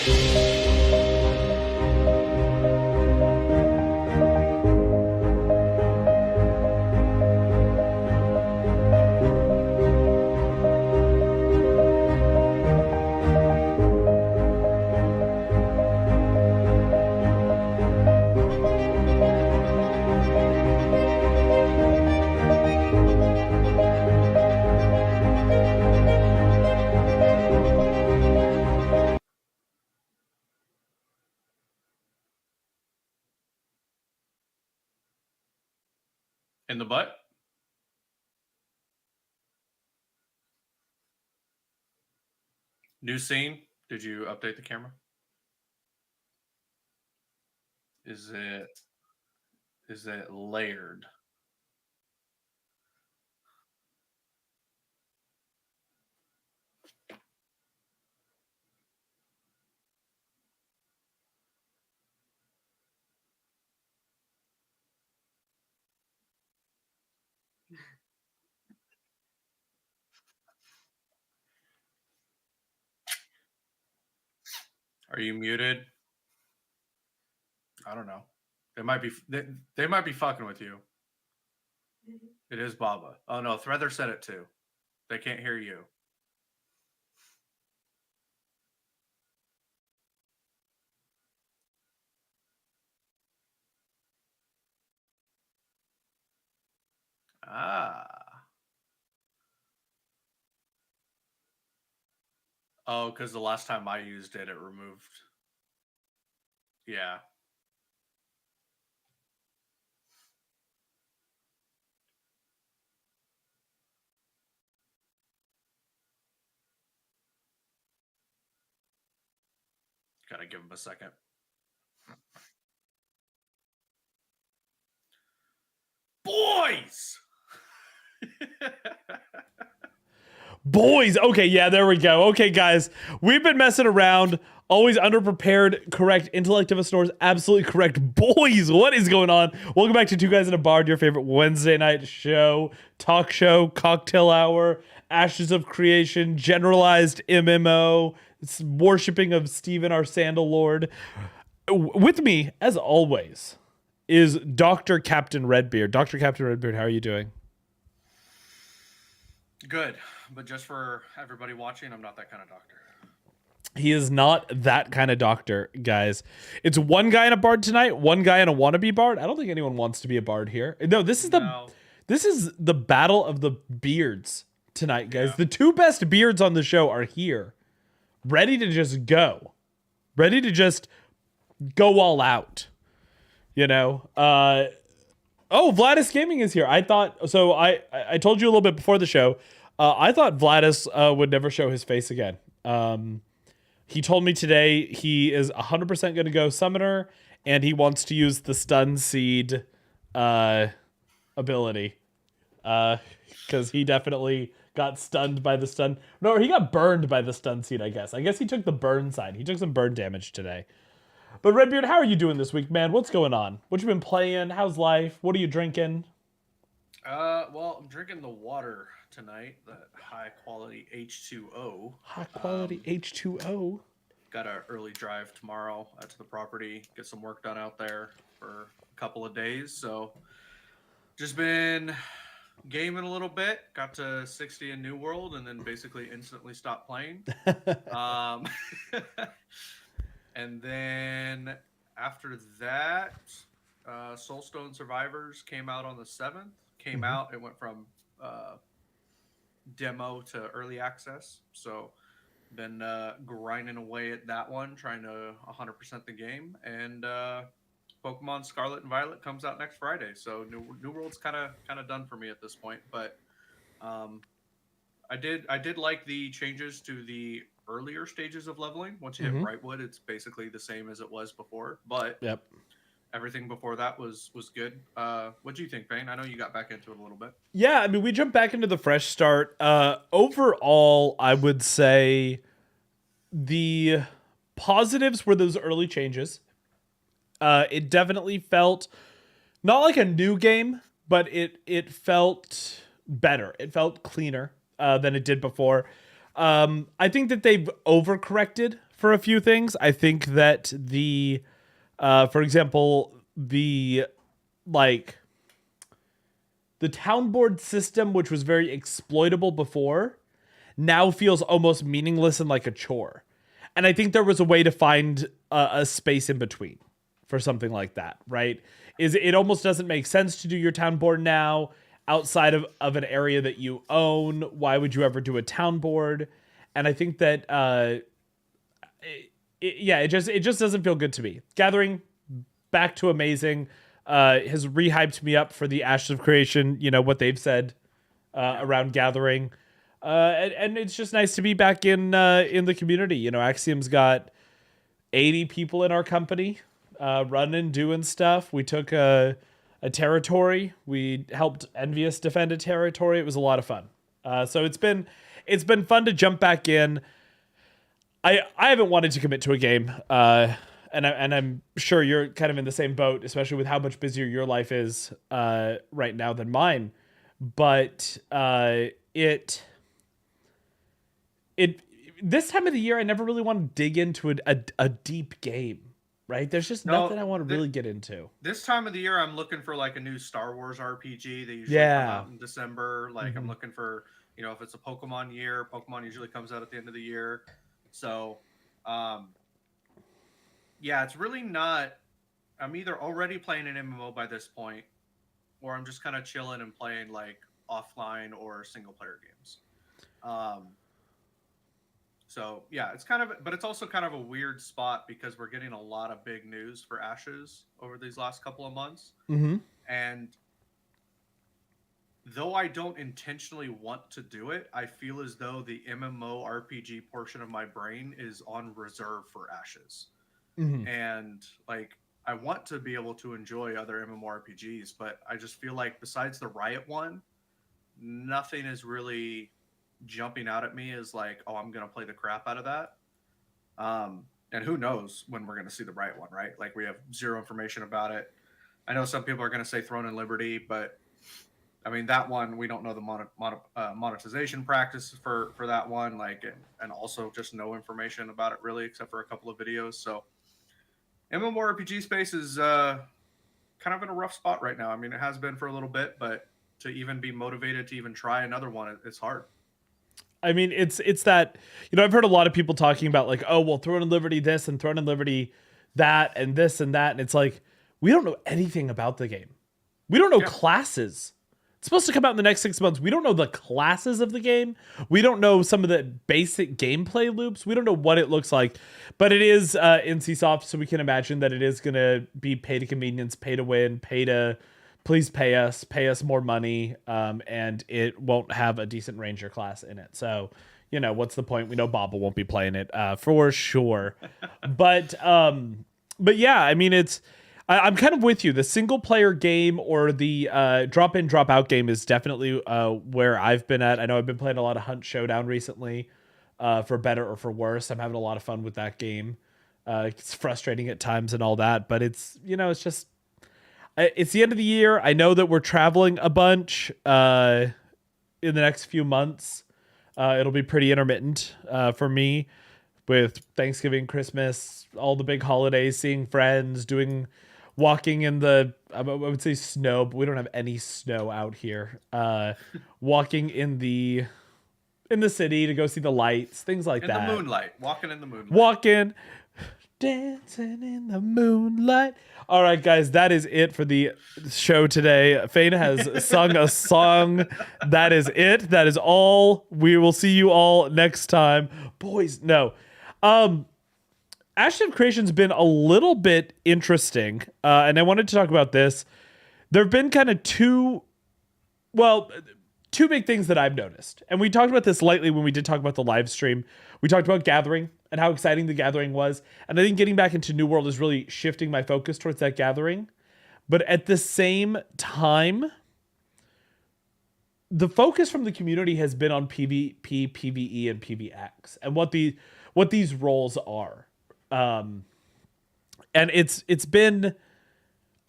In the butt? New scene? Did you update the camera? Is it layered? Are you muted? I don't know. They might be fucking with you. It is Baba. Oh no, Threather said it too. They can't hear you. Ah. Oh, because the last time I used it, it removed. Yeah. Gotta give him a second. Boys! Boys. Okay, yeah, there we go. Okay, guys, we've been messing around. Always underprepared, correct. Intellect of a Snore's absolutely correct. Boys, what is going on? Welcome back to Two Guys in a Bar, your favorite Wednesday night show, talk show, cocktail hour, Ashes of Creation, generalized MMO, worshipping of Stephen, our Sandal Lord. With me, as always, is Dr. Captain Redbeard. Dr. Captain Redbeard, how are you doing? Good, but just for everybody watching, I'm not that kind of doctor. He is not that kind of doctor, guys. It's one guy in a bard tonight, one guy in a wannabe bard. I don't think anyone wants to be a bard here. No, this is the battle of the beards tonight, guys. Yeah. The two best beards on the show are here, ready to just go, ready to just go all out. You know. Oh, Vladis Gaming is here. I thought so. I told you a little bit before the show. I thought Vladis would never show his face again. He told me today he is 100% going to go summoner, and he wants to use the stun seed ability. Because he definitely got stunned by the stun. No, he got burned by the stun seed, I guess. I guess he took the burn side. He took some burn damage today. But Redbeard, how are you doing this week, man? What's going on? What you been playing? How's life? What are you drinking? Well, I'm drinking the water tonight, that high quality H2O. High quality H2O. Got an early drive tomorrow out to the property, get some work done out there for a couple of days. So just been gaming a little bit. Got to 60 in New World and then basically instantly stopped playing. And then after that, Soulstone Survivors came out on the 7th. Came out. It went from demo to early access. So been grinding away at that one, trying to 100% the game. And Pokemon Scarlet and Violet comes out next Friday. So New World's kind of done for me at this point. But I did like the changes to the earlier stages of leveling. Once you hit Brightwood, it's basically the same as it was before, but everything before that was good. What do you think, Bane? I know you got back into it a little bit. Yeah, I mean, we jumped back into the fresh start. Overall, I would say the positives were those early changes. It definitely felt not like a new game, but it felt better. It felt cleaner than it did before. I think that they've overcorrected for a few things. I think that for example, like the town board system, which was very exploitable before, now feels almost meaningless and like a chore. And I think there was a way to find a space in between for something like that, right? Is it almost doesn't make sense to do your town board now outside of an area that you own. Why would you ever do a town board? And I think that it just doesn't feel good to me. Gathering back to amazing has rehyped me up for the Ashes of Creation, you know what they've said around Gathering. And it's just nice to be back in the community. You know, Axiom's got 80 people in our company, running, doing stuff. We took a territory. We helped Envious defend a territory. It was a lot of fun. So it's been fun to jump back in. I haven't wanted to commit to a game, and I'm sure you're kind of in the same boat, especially with how much busier your life is right now than mine. But it this time of the year, I never really want to dig into a deep game, right? There's just nothing I want to really get into. This time of the year, I'm looking for like a new Star Wars RPG. They usually come out in December. Like I'm looking for, you know, if it's a Pokemon year, Pokemon usually comes out at the end of the year. So, yeah, it's really not. I'm either already playing an MMO by this point, or I'm just kind of chilling and playing like offline or single player games. So yeah, it's kind of, but it's also kind of a weird spot because we're getting a lot of big news for Ashes over these last couple of months. And though I don't intentionally want to do it, I feel as though the MMORPG portion of my brain is on reserve for Ashes. And like, I want to be able to enjoy other MMORPGs, but I just feel like besides the Riot one, nothing is really jumping out at me as like, oh, I'm going to play the crap out of that. And who knows when we're going to see the Riot one, right? Like we have zero information about it. I know some people are going to say Throne and Liberty, but I mean, that one, we don't know the monetization practice for that one, like, and also just no information about it really, except for a couple of videos. So MMORPG space is kind of in a rough spot right now. I mean, it has been for a little bit, but to even be motivated to even try another one, it's hard. I mean, it's that, you know, I've heard a lot of people talking about like, oh, well, Throne and Liberty this and Throne and Liberty that and this and that. And it's like, we don't know anything about the game. We don't know classes. It's supposed to come out in the next 6 months. We don't know the classes of the game. We don't know some of the basic gameplay loops. We don't know what it looks like. But it is NCSoft, so we can imagine that it is going to be pay to convenience, pay to win, please pay us more money, and it won't have a decent ranger class in it. So, you know, what's the point? We know Bobble won't be playing it for sure. But yeah, I mean, I'm kind of with you. The single player game or the drop in, drop out game is definitely where I've been at. I know I've been playing a lot of Hunt Showdown recently, for better or for worse. I'm having a lot of fun with that game. It's frustrating at times and all that, but it's, you know, it's the end of the year. I know that we're traveling a bunch in the next few months. It'll be pretty intermittent for me with Thanksgiving, Christmas, all the big holidays, seeing friends, walking in the, I would say snow, but we don't have any snow out here. Walking in the city to go see the lights, things like that. In the moonlight. Walking in the moonlight. Walking, dancing in the moonlight. All right, guys, that is it for the show today. Fane has sung a song. That is it. That is all. We will see you all next time. Boys, no. Ashes of Creation's been a little bit interesting, and I wanted to talk about this. There have been kind of two big things that I've noticed. And we talked about this lightly when we did talk about the live stream. We talked about Gathering and how exciting the Gathering was. And I think getting back into New World is really shifting my focus towards that Gathering. But at the same time, the focus from the community has been on PvP, PvE, and PvX and what these roles are. And it's been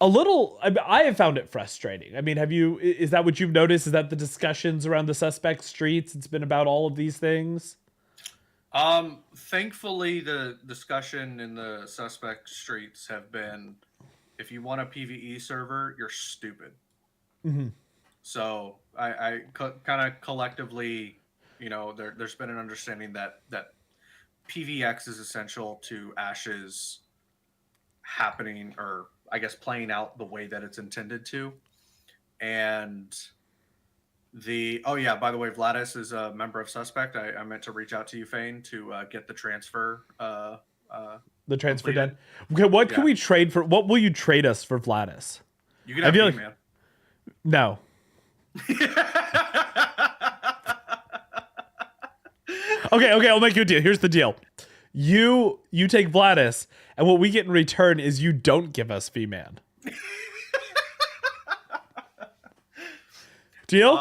a little, I have found it frustrating. I mean, is that what you've noticed? Is that the discussions around the suspect streets? It's been about all of these things? Thankfully, the discussion in the suspect streets have been, if you want a PVE server, you're stupid. Mm-hmm. So I kind of collectively, there's been an understanding that PVX is essential to Ash's happening, or I guess playing out the way that it's intended to. And oh yeah, by the way, Vladis is a member of Suspect. I meant to reach out to you, Fane, to get the transfer. The transfer completed. done. Okay, what can Yeah. we trade for? What will you trade us for Vladis? You can have feel me, like- man. No. Okay, I'll make you a deal. Here's the deal. You take Vladis, and what we get in return is you don't give us V-Man. Deal?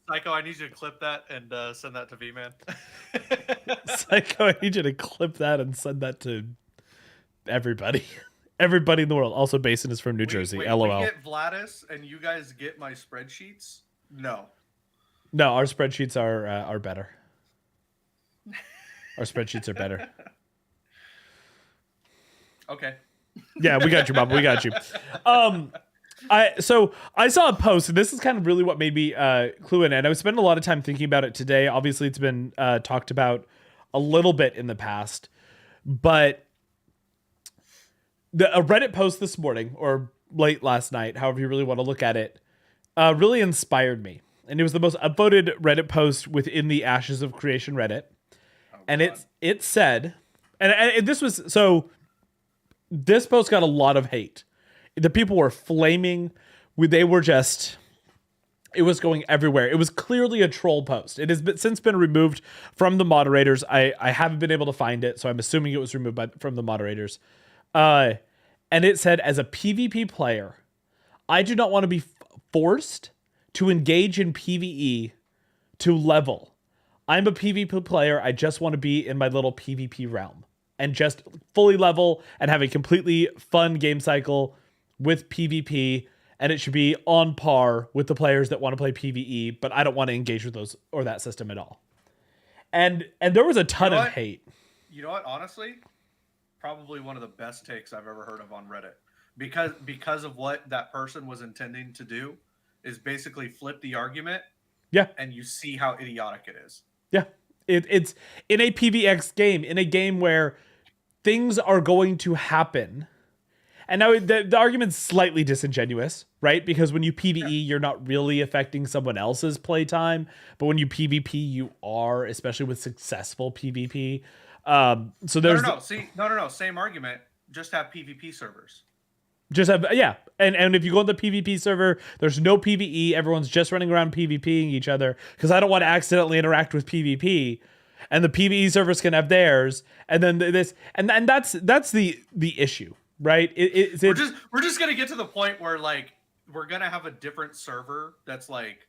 Psycho, I need you to clip that and send that to V-Man. Psycho, I need you to clip that and send that to everybody. Everybody in the world. Also, Basin is from New Jersey. Wait, LOL. we get Vladis and you guys get my spreadsheets? No. No, our spreadsheets are better. Our spreadsheets are better. Okay. Yeah, we got you, Bob. We got you. So I saw a post, and this is kind of really what made me clue in. And I was spending a lot of time thinking about it today. Obviously, it's been talked about a little bit in the past, but a Reddit post this morning or late last night, however you really want to look at it, really inspired me. And it was the most upvoted Reddit post within the Ashes of Creation Reddit. And it said, and this was, so this post got a lot of hate. The people were flaming. They were just, it was going everywhere. It was clearly a troll post. It has since been removed from the moderators. I haven't been able to find it, so I'm assuming it was removed from the moderators. And it said, as a PvP player, I do not want to be forced to engage in PvE to level. I'm a PvP player. I just want to be in my little PvP realm and just fully level and have a completely fun game cycle with PvP. And it should be on par with the players that want to play PvE, but I don't want to engage with those or that system at all. And there was a ton of hate. You know what? Honestly, probably one of the best takes I've ever heard of on Reddit, because of what that person was intending to do is basically flip the argument. Yeah. And you see how idiotic it is. Yeah. It's in a PvX game, in a game where things are going to happen. And now the argument's slightly disingenuous, right? Because when you PvE, you're not really affecting someone else's playtime. But when you PvP, you are, especially with successful PvP. So there's no. Same argument. Just have PvP servers. Just have, yeah. And if you go on the PvP server, there's no PvE. Everyone's just running around PvPing each other because I don't want to accidentally interact with PvP. And the PvE servers can have theirs. And then this, and that's the issue, right? We're just gonna get to the point where like we're gonna have a different server that's like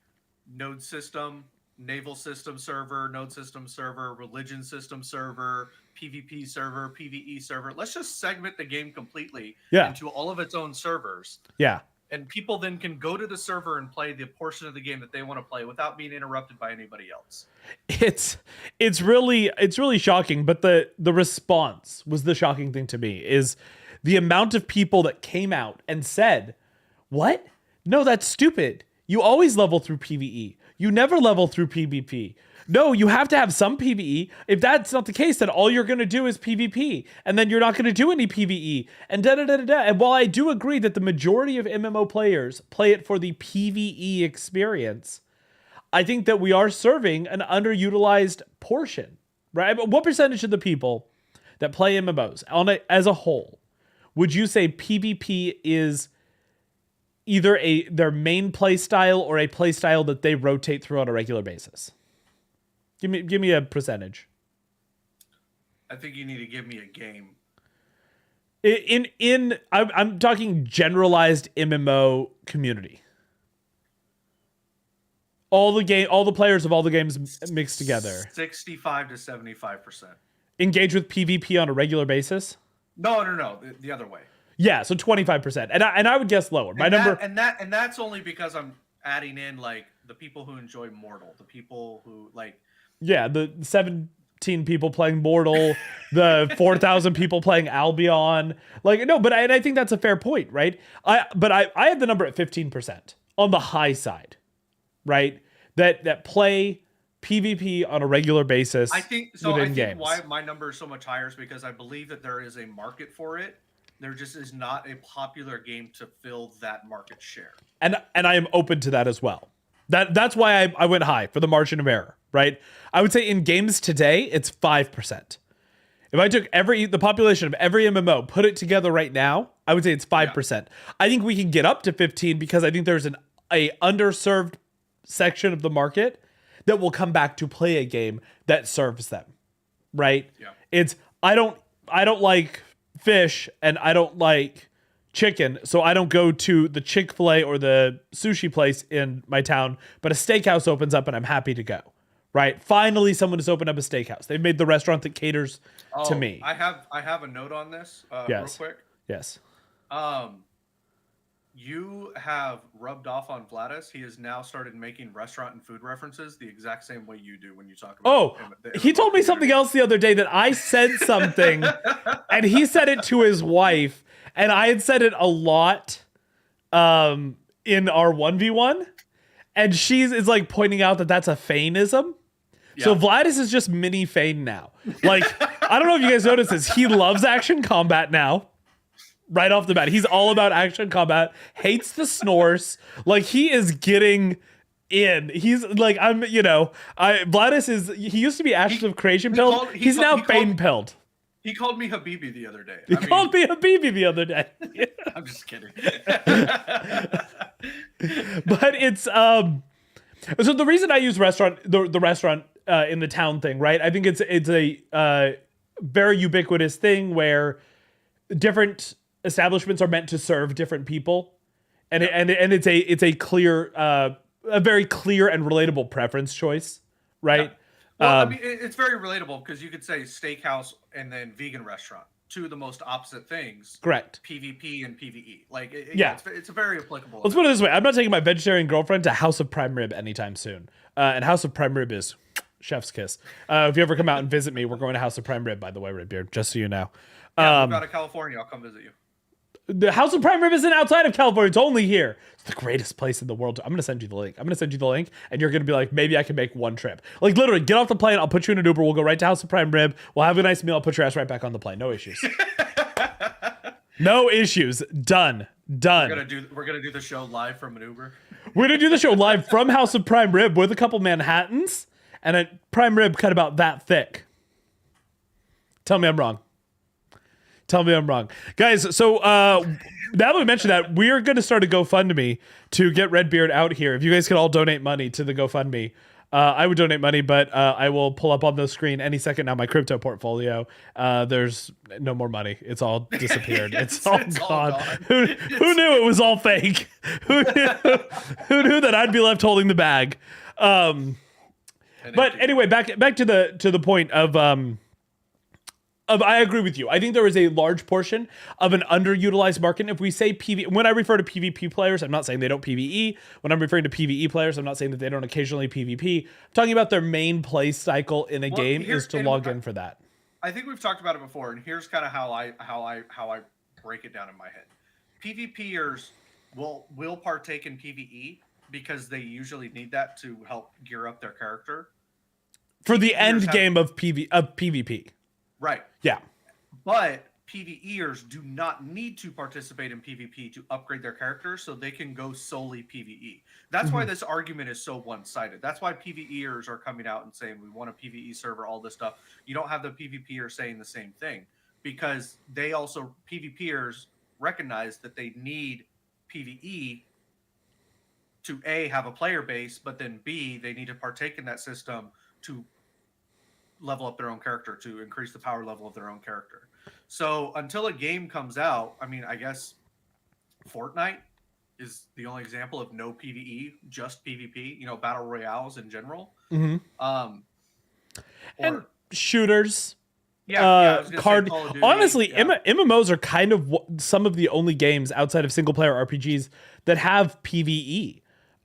node system, naval system server, node system server, religion system server, PvP server, PvE server. Let's just segment the game completely into all of its own servers. Yeah. And people then can go to the server and play the portion of the game that they want to play without being interrupted by anybody else. It's really shocking, but the response was the shocking thing to me, is the amount of people that came out and said, "What? No, that's stupid. You always level through PvE. You never level through PvP. No, you have to have some PvE. If that's not the case, then all you're going to do is PvP. And then you're not going to do any PvE. And da-da-da-da-da." And while I do agree that the majority of MMO players play it for the PvE experience, I think that we are serving an underutilized portion, right? But what percentage of the people that play MMOs as a whole would you say PvP is either their main play style or a play style that they rotate through on a regular basis? Give me a percentage. I think you need to give me a game. I'm talking generalized MMO community. All the players of all the games mixed together. 65 to 75%. Engage with PvP on a regular basis? No. The other way. Yeah, so 25%. And I would guess lower. And that's only because I'm adding in like the people who enjoy Mortal, the people who like. Yeah, the 7 15 people playing Mortal, the 4,000 people playing Albion. Like, no, but I think that's a fair point, right? I have the number at 15% on the high side, right? That play PvP on a regular basis. I think so. Within I think games. why my number is so much higher is because I believe that there is a market for it. There just is not a popular game to fill that market share. And I am open to that as well. That's why I went high for the margin of error, right? I would say in games today, it's 5%. If I took the population of every MMO, put it together right now, I would say it's 5%. Yeah. I think we can get up to 15 because I think there's a underserved section of the market that will come back to play a game that serves them, right? Yeah. It's I don't like fish and I don't like chicken, so I don't go to the Chick-fil-A or the sushi place in my town, but a steakhouse opens up and I'm happy to go. Right? Finally, someone has opened up a steakhouse. They've made the restaurant that caters to me. I have a note on this, yes. real quick. Yes. You have rubbed off on Vladis. He has now started making restaurant and food references the exact same way you do when you talk about he told me something else the other day that I said something and he said it to his wife and I had said it a lot in our 1v1 and is like pointing out that that's a Fane-ism. Yeah. So Vladis is just mini Fane now. Like, I don't know if you guys noticed this. He loves action combat now. Right off the bat. He's all about action combat. Hates the snores. Like, he is getting in. He's like, Vladis is, he used to be Ashes of Creation pilled. He's now Fane pilled. He called me Habibi the other day. He called me Habibi the other day. I'm just kidding. But it's, so the reason I use the restaurant in the town thing, right? I think it's a very ubiquitous thing where different establishments are meant to serve different people, and it's a clear, a very clear and relatable preference choice, right? Yeah. Well, I mean, it's very relatable because you could say steakhouse and then vegan restaurant, two of the most opposite things. Correct. PvP and PvE, like it's a very applicable. Let's put it this way: I'm not taking my vegetarian girlfriend to House of Prime Rib anytime soon, and House of Prime Rib is chef's kiss. If you ever come out and visit me, we're going to House of Prime Rib, by the way, Redbeard, just so you know. Yeah, we've got to California. I'll come visit you. The House of Prime Rib isn't outside of California. It's only here. It's the greatest place in the world. I'm going to send you the link. And you're going to be like, maybe I can make one trip. Like, literally, get off the plane. I'll put you in an Uber. We'll go right to House of Prime Rib. We'll have a nice meal. I'll put your ass right back on the plane. No issues. No issues. Done. We're gonna do the show live from an Uber. We're going to do the show live from House of Prime Rib with a couple Manhattans and a prime rib cut about that thick. Tell me I'm wrong. Guys, so now that we mentioned that, we're going to start a GoFundMe to get Redbeard out here. If you guys could all donate money to the GoFundMe, I would donate money, but I will pull up on the screen any second now my crypto portfolio. There's no more money. It's all disappeared. It's all gone. Who knew it was all fake? Who knew that I'd be left holding the bag? But anyway, back to the point of I agree with you. I think there is a large portion of an underutilized market. And if we say when I refer to PvP players, I'm not saying they don't PvE. When I'm referring to PvE players, I'm not saying that they don't occasionally PvP. I'm talking about their main play cycle in a game is to log in for that. I think we've talked about it before, and here's kind of how I break it down in my head. PvPers will partake in PvE because they usually need that to help gear up their character. For the end game of PvP. Right. Yeah. But PvEers do not need to participate in PvP to upgrade their character, so they can go solely PvE. That's why this argument is so one-sided. That's why PvEers are coming out and saying, we want a PvE server, all this stuff. You don't have the PvPers saying the same thing because they also, PvPers recognize that they need PvE to A, have a player base, but then B, they need to partake in that system to level up their own character, to increase the power level of their own character. So until a game comes out, I mean, I guess Fortnite is the only example of no PvE, just PvP, battle royales in general. And shooters. Yeah, card. Honestly, MMOs are kind of some of the only games outside of single player RPGs that have PvE.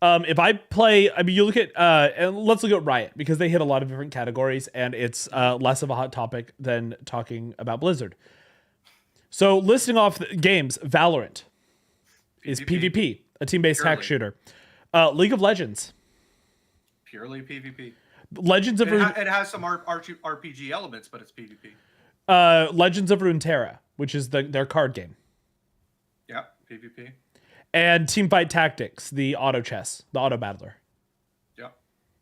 If I play, I mean, you look at, and let's look at Riot, because they hit a lot of different categories, and it's less of a hot topic than talking about Blizzard. So listing off games, Valorant is PvP, a team-based hack shooter. League of Legends. Purely PvP. Legends of it has some RPG elements, but it's PvP. Legends of Runeterra, which is their card game. Yeah, PvP. And Teamfight Tactics, the auto chess, the auto battler. Yeah.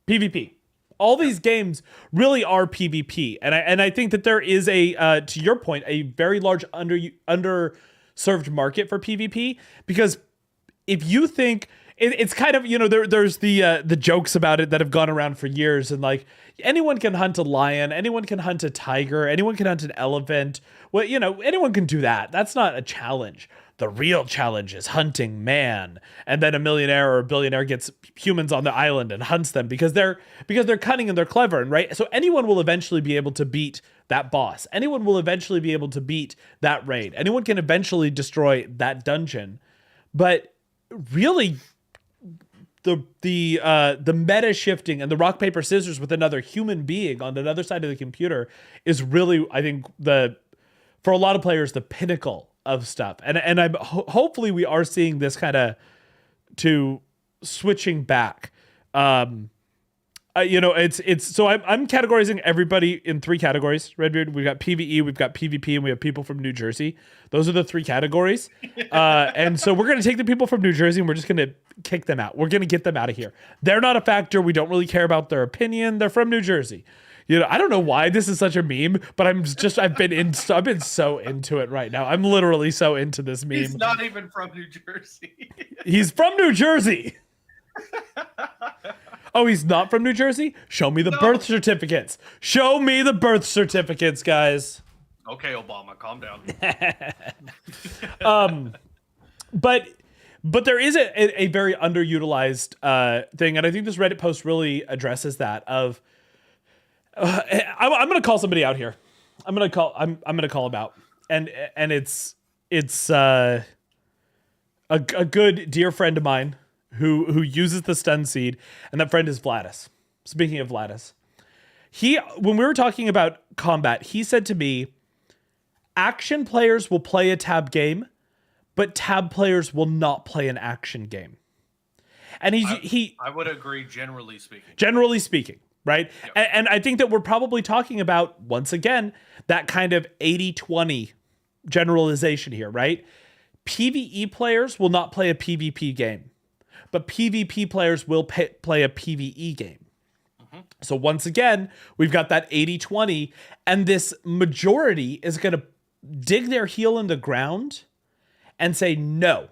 PvP. All these games really are PvP. And I think that there is to your point, a very large underserved market for PvP, because if you think it's kind of, there's the jokes about it that have gone around for years, and like anyone can hunt a lion, anyone can hunt a tiger, anyone can hunt an elephant. Well, anyone can do that. That's not a challenge. The real challenge is hunting man, and then a millionaire or a billionaire gets humans on the island and hunts them because they're cunning and they're clever, and right. So anyone will eventually be able to beat that boss. Anyone will eventually be able to beat that raid. Anyone can eventually destroy that dungeon. But really, the meta shifting and the rock paper scissors with another human being on another side of the computer is really, I think, for a lot of players, the pinnacle of stuff. And I'm hopefully we are seeing this kind of to switching back. It's so I'm categorizing everybody in 3 categories. Redbeard, we've got PvE, we've got PvP, and we have people from New Jersey. Those are the 3 categories. And so we're going to take the people from New Jersey and we're just going to kick them out. We're going to get them out of here. They're not a factor. We don't really care about their opinion. They're from New Jersey. I don't know why this is such a meme, but I've been so into it right now. I'm literally so into this meme. He's not even from New Jersey. He's from New Jersey. Oh, he's not from New Jersey? Show me the birth certificates. Show me the birth certificates, guys. Okay, Obama, calm down. But there is a very underutilized thing, and I think this Reddit post really addresses that. I'm going to call somebody out here. I'm going to call him out, and it's a good dear friend of mine who uses the stun seed, and that friend is Vladis. Speaking of Vladis, when we were talking about combat, he said to me, action players will play a tab game, but tab players will not play an action game. And I would agree, generally speaking. Generally speaking, right? Yep. And I think that we're probably talking about, once again, that kind of 80-20 generalization here, right? PvE players will not play a PvP game, but PvP players will play a PvE game. Mm-hmm. So once again, we've got that 80-20, and this majority is going to dig their heel in the ground and say, no,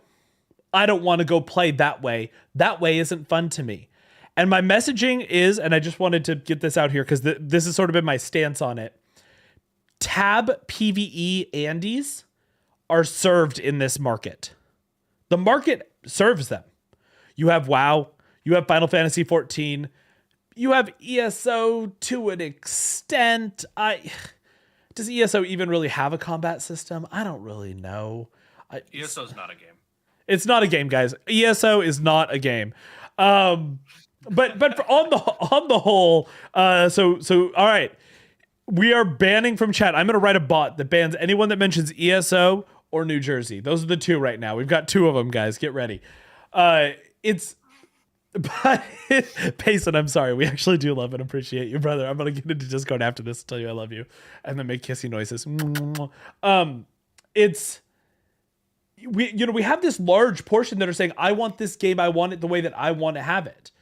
I don't want to go play that way. That way isn't fun to me. And my messaging is, and I just wanted to get this out here because this has sort of been my stance on it. Tab PvE Andes are served in this market. The market serves them. You have WoW, you have Final Fantasy 14, you have ESO to an extent. Does ESO even really have a combat system? I don't really know. ESO's not a game. It's not a game, guys. ESO is not a game. But on the whole, so all right, we are banning from chat. I'm going to write a bot that bans anyone that mentions ESO or New Jersey. Those are the 2 right now. We've got 2 of them, guys. Get ready. But Payson, I'm sorry. We actually do love and appreciate you, brother. I'm gonna get into Discord after this to tell you I love you, and then make kissy noises. We have this large portion that are saying, I want this game, I want it the way that I want to have it.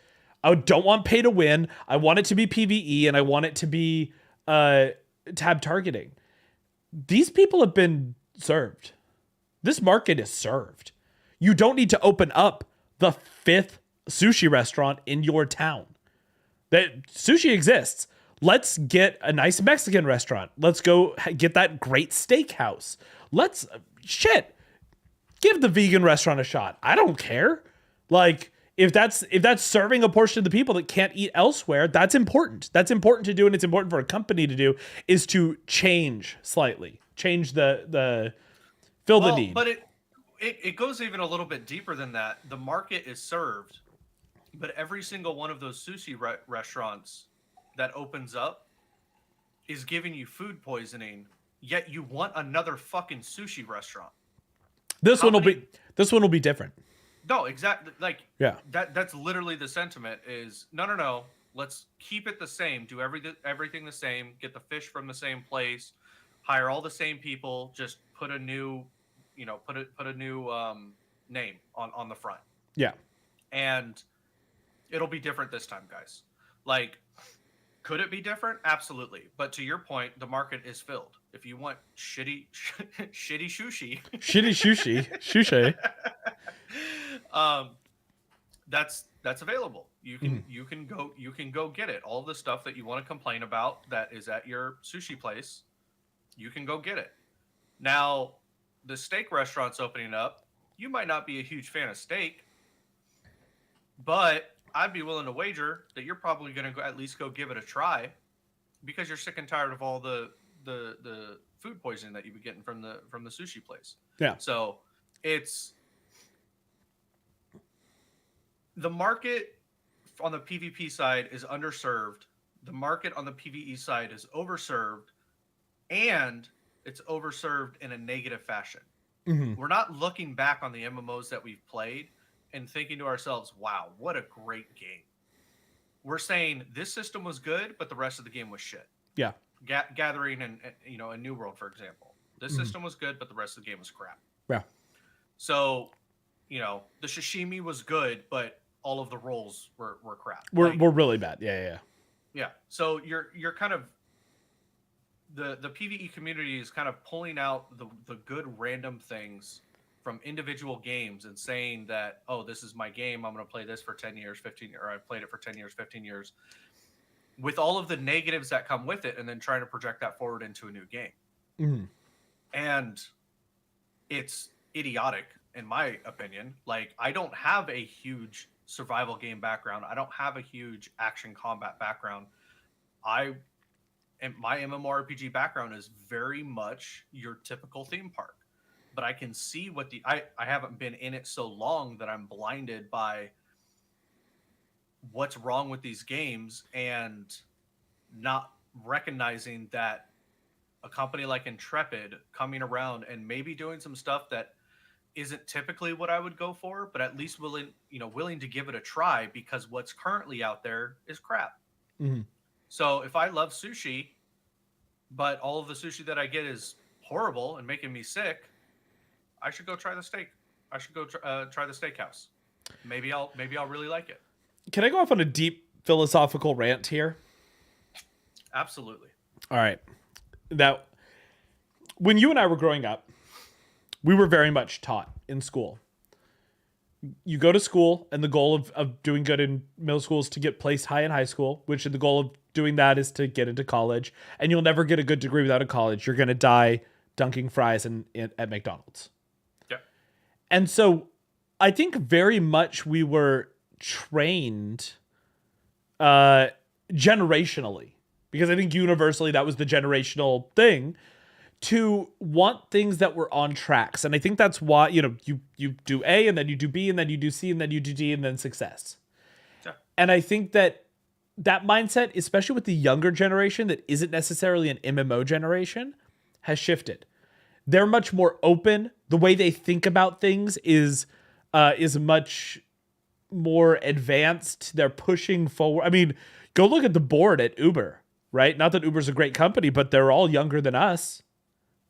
I don't want pay to win. I want it to be PvE, and I want it to be tab targeting. These people have been served. This market is served. You don't need to open up the 5th sushi restaurant in your town. That sushi exists. Let's get a nice Mexican restaurant. Let's go get that great steakhouse. Give the vegan restaurant a shot. I don't care. Like, if that's serving a portion of the people that can't eat elsewhere, that's important. That's important to do, and it's important for a company to do, is to change slightly. Change the fill the need. But it goes even a little bit deeper than that. The market is served But every single one of those sushi restaurants that opens up is giving you food poisoning, yet you want another fucking sushi restaurant. This How one will many? be this one will be different. No, exactly. Like Yeah. that's literally the sentiment. Is no, no, no. Let's keep it the same. Do everything the same. Get the fish from the same place. Hire all the same people. Just put a new, put a new name on the front, Yeah. and it'll be different this time, guys. Like, could it be different? Absolutely. But to your point, the market is filled. If you want shitty, shitty sushi, Shitty sushi. um, that's available. Mhm. You can go get it. All the stuff that you want to complain about that is at your sushi place, you can go get it. Now, the steak restaurant's opening up. You might not be a huge fan of steak, but I'd be willing to wager that you're probably going to go, at least go give it a try because you're sick and tired of all the food poisoning that you've been getting from the sushi place. Yeah. So it's the market on the PvP side is underserved. The market on the PvE side is overserved, and it's overserved in a negative fashion. Mm-hmm. We're not looking back on the MMOs that we've played and thinking to ourselves, wow, what a great game. We're saying this system was good, but the rest of the game was shit. Yeah. Gathering and a New World, for example. This system was good, but the rest of the game was crap. Yeah. So, the sashimi was good, but all of the rolls were crap. We're really bad. Yeah. Yeah. So you're kind of the PvE community is kind of pulling out the good random things from individual games and saying that, oh, this is my game. I'm going to play this for 10 years, 15, or I've played it for 10 years, 15 years, with all of the negatives that come with it, and then trying to project that forward into a new game. Mm-hmm. And it's idiotic, in my opinion. Like, I don't have a huge survival game background. I don't have a huge action combat background. And my MMORPG background is very much your typical theme park. But I can see I haven't been in it so long that I'm blinded by what's wrong with these games and not recognizing that a company like Intrepid coming around and maybe doing some stuff that isn't typically what I would go for, but at least willing to give it a try, because what's currently out there is crap. Mm-hmm. So if I love sushi, but all of the sushi that I get is horrible and making me sick, I should go try the steak. I should go try the steakhouse. Maybe I'll really like it. Can I go off on a deep philosophical rant here? Absolutely. All right. That when you and I were growing up, we were very much taught in school. You go to school, and the goal of doing good in middle school is to get placed high in high school, which the goal of doing that is to get into college. And you'll never get a good degree without a college. You're going to die dunking fries at McDonald's. Yeah. And so I think very much we were trained generationally, because I think universally that was the generational thing, to want things that were on tracks. And I think that's why, you do A, and then you do B, and then you do C, and then you do D, and then success. Yeah. And I think that mindset, especially with the younger generation that isn't necessarily an MMO generation, has shifted. They're much more open. The way they think about things is much more advanced. They're pushing forward. I mean, go look at the board at Uber, right? Not that Uber's a great company, but they're all younger than us.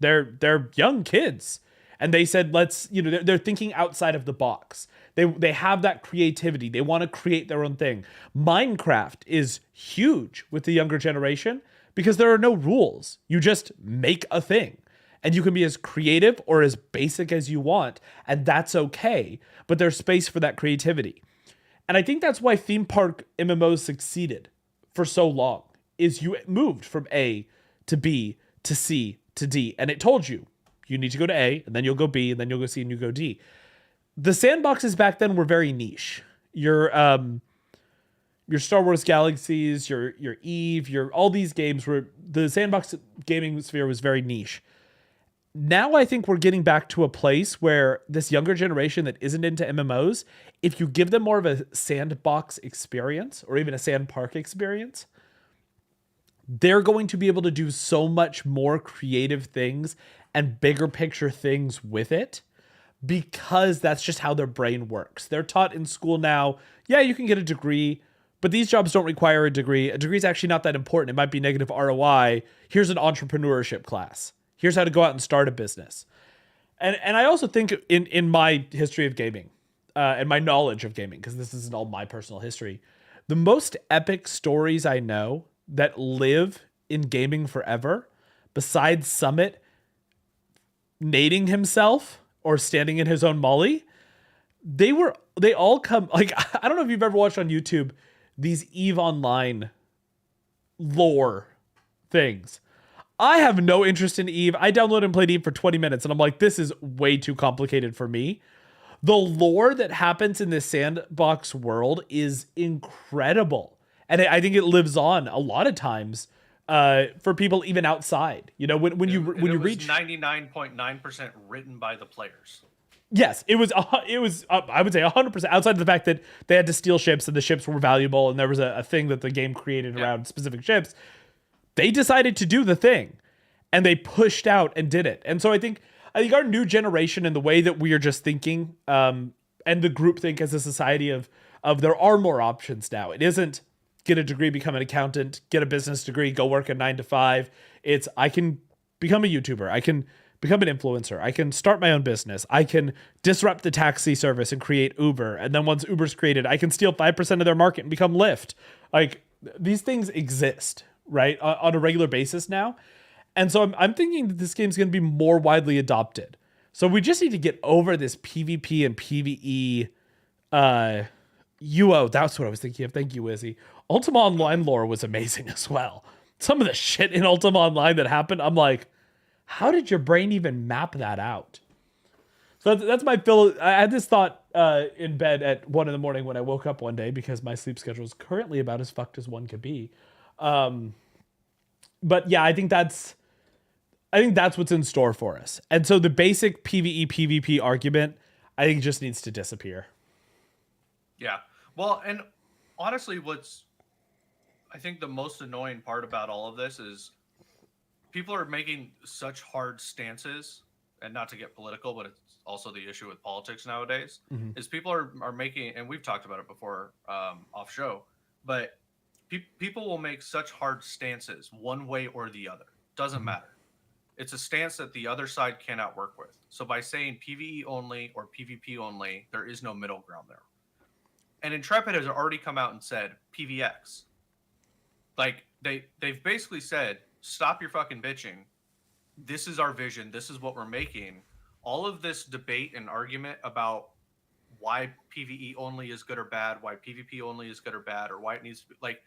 They're young kids, and they said, they're thinking outside of the box. They have that creativity. They want to create their own thing. Minecraft is huge with the younger generation because there are no rules. You just make a thing, and you can be as creative or as basic as you want, and that's okay. But there's space for that creativity. And I think that's why theme park MMOs succeeded for so long, is you moved from A to B to C to D, and it told you need to go to A, and then you'll go B, and then you'll go C, and you go D. The sandboxes back then were very niche. Your Star Wars Galaxies, your Eve, all these games were, the sandbox gaming sphere was very niche. now I think we're getting back to a place where this younger generation that isn't into MMOs, if you give them more of a sandbox experience or even a sand park experience, they're going to be able to do so much more creative things and bigger picture things with it, because that's just how their brain works. They're taught in school now, yeah, you can get a degree, but these jobs don't require a degree. A degree is actually not that important. It might be negative ROI. Here's an entrepreneurship class. Here's how to go out and start a business. And I also think in my history of gaming and my knowledge of gaming, because this isn't all my personal history, the most epic stories I know that live in gaming forever, besides Summit nading himself or standing in his own molly, they all come, like, I don't know if you've ever watched on YouTube these EVE Online lore things. I have no interest in EVE. I downloaded and played EVE for 20 minutes and I'm like, this is way too complicated for me. The lore that happens in this sandbox world is incredible. And I think it lives on a lot of times for people even outside. You know, when you reach 99.9% written by the players. Yes, it was. I would say 100% outside of the fact that they had to steal ships and the ships were valuable and there was a thing that the game created around specific ships. They decided to do the thing, and they pushed out and did it. And so I think our new generation and the way that we are just thinking, and the groupthink as a society of there are more options now. It isn't get a degree, become an accountant, get a business degree, go work a 9 to 5. It's I can become a YouTuber. I can become an influencer. I can start my own business. I can disrupt the taxi service and create Uber. And then once Uber's created, I can steal 5% of their market and become Lyft. Like, these things exist, right, on a regular basis now. And so I'm thinking that this game's going to be more widely adopted. So we just need to get over this PvP and PvE UO. That's what I was thinking of. Thank you, Izzy. Ultima Online lore was amazing as well. Some of the shit in Ultima Online that happened, I'm like, how did your brain even map that out? So that's my I had this thought in bed at 1 a.m. when I woke up one day, because my sleep schedule is currently about as fucked as one could be. But yeah, I think that's what's in store for us. And so the basic PvE PvP argument, I think, just needs to disappear. Yeah. Well, and honestly, I think the most annoying part about all of this is people are making such hard stances, and not to get political, but it's also the issue with politics nowadays, is people are making, and we've talked about it before off show, but people will make such hard stances one way or the other. Doesn't matter. It's a stance that the other side cannot work with. So by saying PvE only or PvP only, there is no middle ground there. And Intrepid has already come out and said PvX. Like, they've basically said, stop your fucking bitching. This is our vision. This is what we're making. All of this debate and argument about why PvE only is good or bad, why PvP only is good or bad, or why it needs to be, like,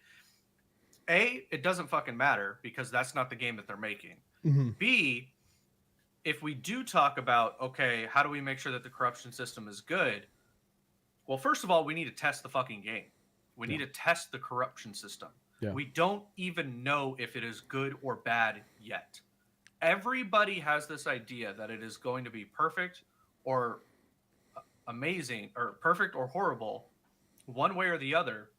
A, it doesn't fucking matter, because that's not the game that they're making. B, if we do talk about, okay, how do we make sure that the corruption system is good? Well, first of all, we need to test the fucking game. We need to test the corruption system. Yeah. We don't even know if it is good or bad yet. Everybody has this idea that it is going to be perfect or amazing, or perfect or horrible, one way or the other,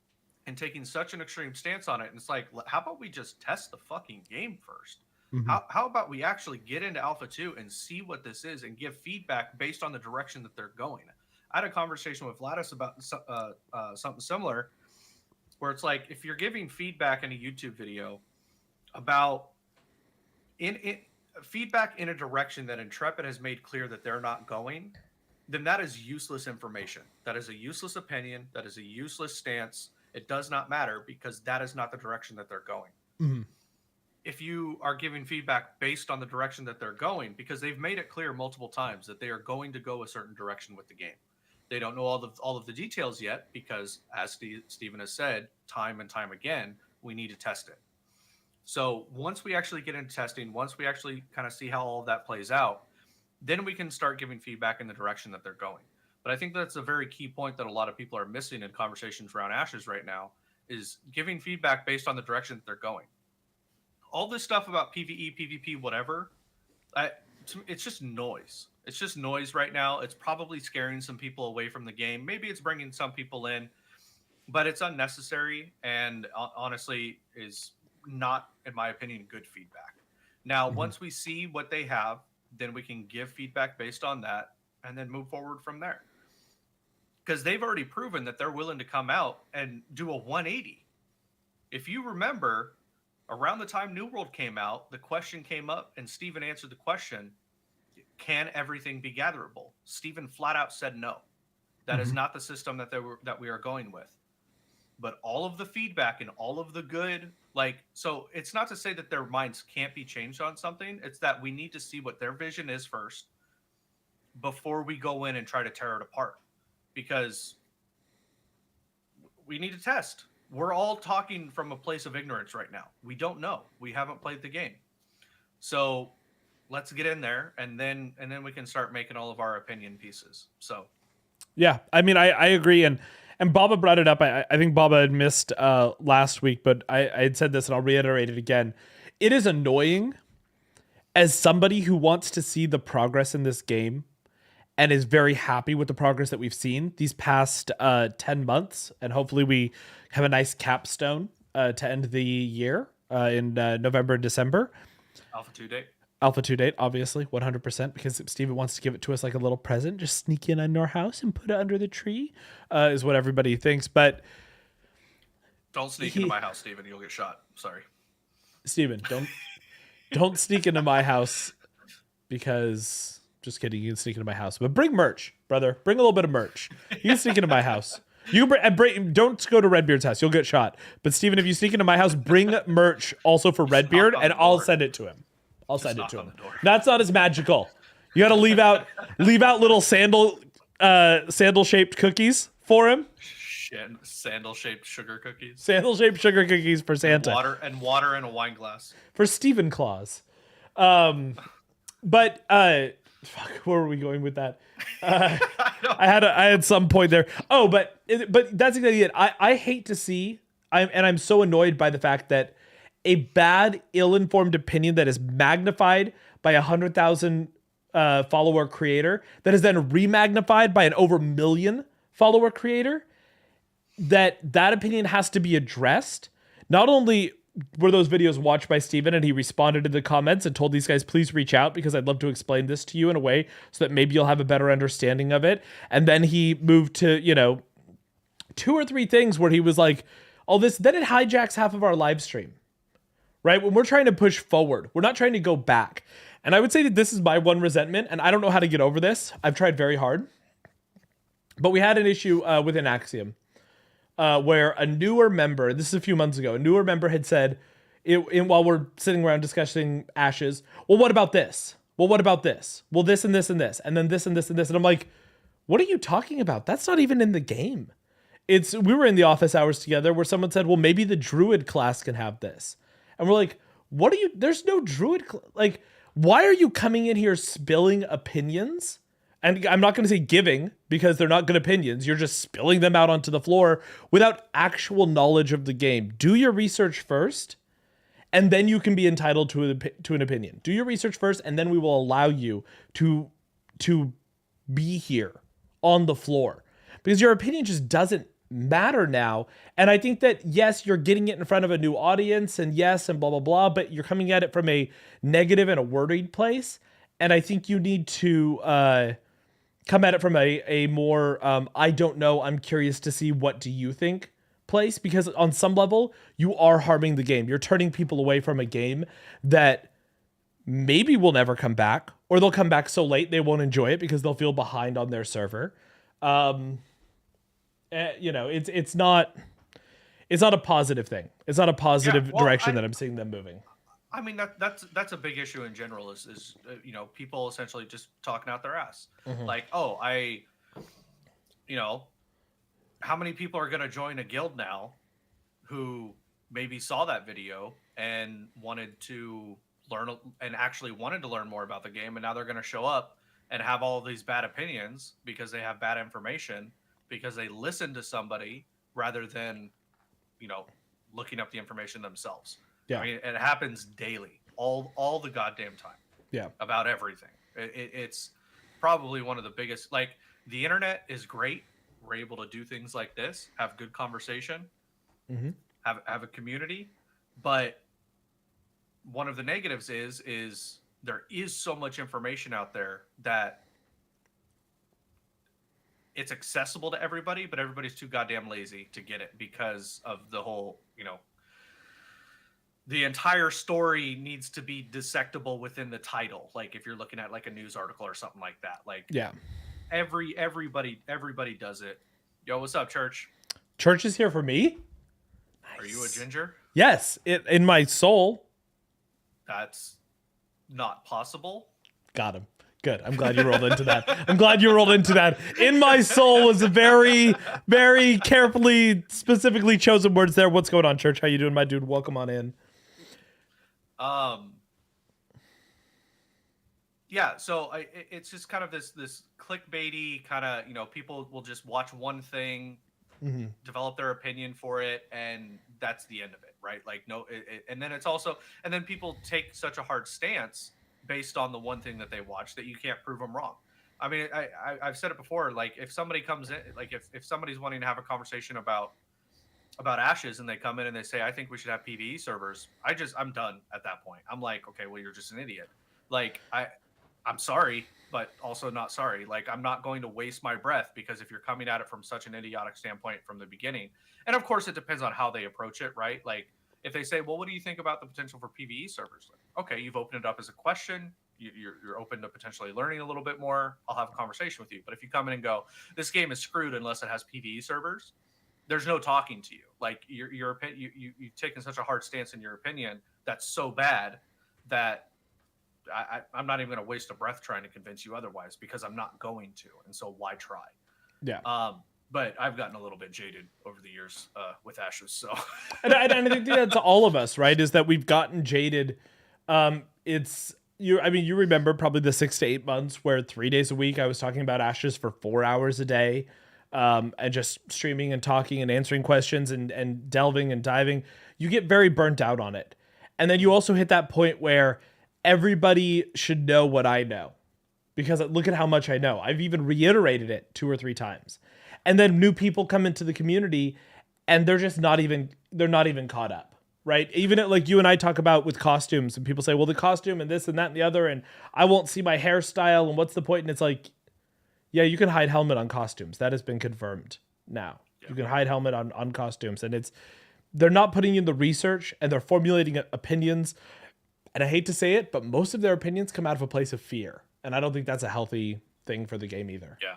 and taking such an extreme stance on it. And it's like, how about we just test the fucking game first? How about we actually get into Alpha 2 and see what this is and give feedback based on the direction that they're going? I had a conversation with Vladis about something similar, where it's like, if you're giving feedback in a YouTube video about feedback in a direction that Intrepid has made clear that they're not going, then that is useless information. That is a useless opinion. That is a useless stance. It does not matter, because that is not the direction that they're going. If you are giving feedback based on the direction that they're going, because they've made it clear multiple times that they are going to go a certain direction with the game. They don't know all of the details yet, because, as Steven has said time and time again, we need to test it. So once we actually get into testing, once we actually kind of see how all of that plays out, then we can start giving feedback in the direction that they're going. But I think that's a very key point that a lot of people are missing in conversations around Ashes right now, is giving feedback based on the direction that they're going. All this stuff about PvE, PvP, whatever, it's just noise. It's just noise right now. It's probably scaring some people away from the game. Maybe it's bringing some people in, but it's unnecessary and honestly is not, in my opinion, good feedback. Now, Mhm. once we see what they have, then we can give feedback based on that and then move forward from there. Because they've already proven that they're willing to come out and do a 180. If you remember, around the time New World came out, the question came up and Steven answered the question, can everything be gatherable? Steven flat out said no. That is Mhm. not the system that we are going with. But all of the feedback and all of the good, like, so it's not to say that their minds can't be changed on something. It's that we need to see what their vision is first before we go in and try to tear it apart. Because we need to test. We're all talking from a place of ignorance right now. We don't know. We haven't played the game. So let's get in there and then we can start making all of our opinion pieces. So Yeah, I mean, I agree, and Baba brought it up. I think Baba had missed last week, but I had said this, and I'll reiterate it again. It is annoying as somebody who wants to see the progress in this game and is very happy with the progress that we've seen these past 10 months, and hopefully we have a nice capstone to end the year in November and December. Alpha 2 date. Alpha 2 date, obviously, 100%, because Steven wants to give it to us like a little present, just sneak in our house and put it under the tree, is what everybody thinks. But Don't sneak into my house, Steven. You'll get shot. Sorry. Steven, don't sneak into my house, because just kidding, you can sneak into my house. But bring merch, brother. Bring a little bit of merch. You can sneak into my house. You can don't go to Redbeard's house. You'll get shot. But Steven, if you sneak into my house, bring merch also for Redbeard, and I'll send it to him. I'll send it to him. That's not as magical. You got to leave out little sandal shaped cookies for him. Sandal shaped sugar cookies. Sandal shaped sugar cookies for Santa. Water in a wine glass For Stephen Claus. But fuck, where were we going with that? I had some point there. Oh, but that's exactly it. I hate to see. I'm so annoyed by the fact that a bad, ill-informed opinion that is magnified by 100,000 follower creator that is then remagnified by an over million follower creator, that opinion has to be addressed. Not only were those videos watched by Steven and he responded to the comments and told these guys, please reach out because I'd love to explain this to you in a way so that maybe you'll have a better understanding of it. And then he moved to, 2 or 3 things where he was like, oh, then it hijacks half of our live stream. Right? When we're trying to push forward, we're not trying to go back. And I would say that this is my one resentment, and I don't know how to get over this. I've tried very hard. But we had an issue within Axiom where a newer member, this is a few months ago, a newer member had said, while we're sitting around discussing Ashes, well, what about this? Well, what about this? Well, this and this and this, and then this and this and this. And I'm like, what are you talking about? That's not even in the game. We were in the office hours together where someone said, well, maybe the Druid class can have this. And we're like, there's no Druid, why are you coming in here spilling opinions? And I'm not going to say giving because they're not good opinions. You're just spilling them out onto the floor without actual knowledge of the game. Do your research first, and then you can be entitled to an opinion. Do your research first, and then we will allow you to be here on the floor, because your opinion just doesn't matter now. And I think that, yes, you're getting it in front of a new audience, and yes, and blah, blah, blah, but you're coming at it from a negative and a worried place. And I think you need to come at it from a more, I don't know, I'm curious to see what do you think place, because on some level, you are harming the game. You're turning people away from a game that maybe will never come back, or they'll come back so late they won't enjoy it because they'll feel behind on their server. It's not a positive thing. It's not a positive direction that I'm seeing them moving. I mean, that's a big issue in general is people essentially just talking out their ass. Mm-hmm. Like, oh, how many people are going to join a guild now who maybe saw that video and wanted to learn and actually wanted to learn more about the game, and now they're going to show up and have all these bad opinions because they have bad information, because they listened to somebody rather than, looking up the information themselves. Yeah. I mean, it happens daily, all the goddamn time. Yeah. about everything. It's probably one of the biggest. Like, the internet is great. We're able to do things like this, have good conversation, Mm-hmm. have a community, but one of the negatives is there is so much information out there that it's accessible to everybody, but everybody's too goddamn lazy to get it because of the whole, the entire story needs to be dissectable within the title. Like, if you're looking at like a news article or something like that, like, Yeah. everybody does it. Yo, what's up, Church? Church is here for me. Are you a ginger? Yes, in my soul. That's not possible. Got him. Good. I'm glad you rolled into that. I'm glad you rolled into that. In my soul was a very, very carefully, specifically chosen words there. What's going on, Church? How you doing, my dude? Welcome on in. Yeah, so it's just kind of this clickbaity kind of, people will just watch one thing, Mm-hmm. develop their opinion for it, and that's the end of it, right? Like, no, and then it's also, and then people take such a hard stance based on the one thing that they watch that you can't prove them wrong. I mean, I've said it before. Like, if somebody comes in, like if somebody's wanting to have a conversation about Ashes, and they come in and they say, I think we should have PvE servers, I'm done at that point. I'm like, okay, well, you're just an idiot. Like, I'm sorry, but also not sorry. Like, I'm not going to waste my breath, because if you're coming at it from such an idiotic standpoint from the beginning, and of course it depends on how they approach it, right? Like, if they say, well, what do you think about the potential for PvE servers? Like, okay, you've opened it up as a question. You're open to potentially learning a little bit more. I'll have a conversation with you. But if you come in and go, this game is screwed unless it has PvE servers, there's no talking to you. Like, your opinion, you've taken such a hard stance in your opinion that's so bad that I'm not even going to waste a breath trying to convince you otherwise, because I'm not going to. And so why try? Yeah. But I've gotten a little bit jaded over the years with Ashes. So, and I think that's all of us, right? Is that we've gotten jaded. It's you. I mean, you remember probably the 6 to 8 months where 3 days a week I was talking about Ashes for 4 hours a day, and just streaming and talking and answering questions and delving and diving. You get very burnt out on it, and then you also hit that point where everybody should know what I know, because look at how much I know. I've even reiterated it 2 or 3 times. And then new people come into the community and they're not even caught up, right? Even like you and I talk about with costumes, and people say, well, the costume and this and that and the other, and I won't see my hairstyle, and what's the point? And it's like, yeah, you can hide helmet on costumes. That has been confirmed now. Yeah. You can hide helmet on costumes, and they're not putting in the research, and they're formulating opinions. And I hate to say it, but most of their opinions come out of a place of fear. And I don't think that's a healthy thing for the game either. Yeah.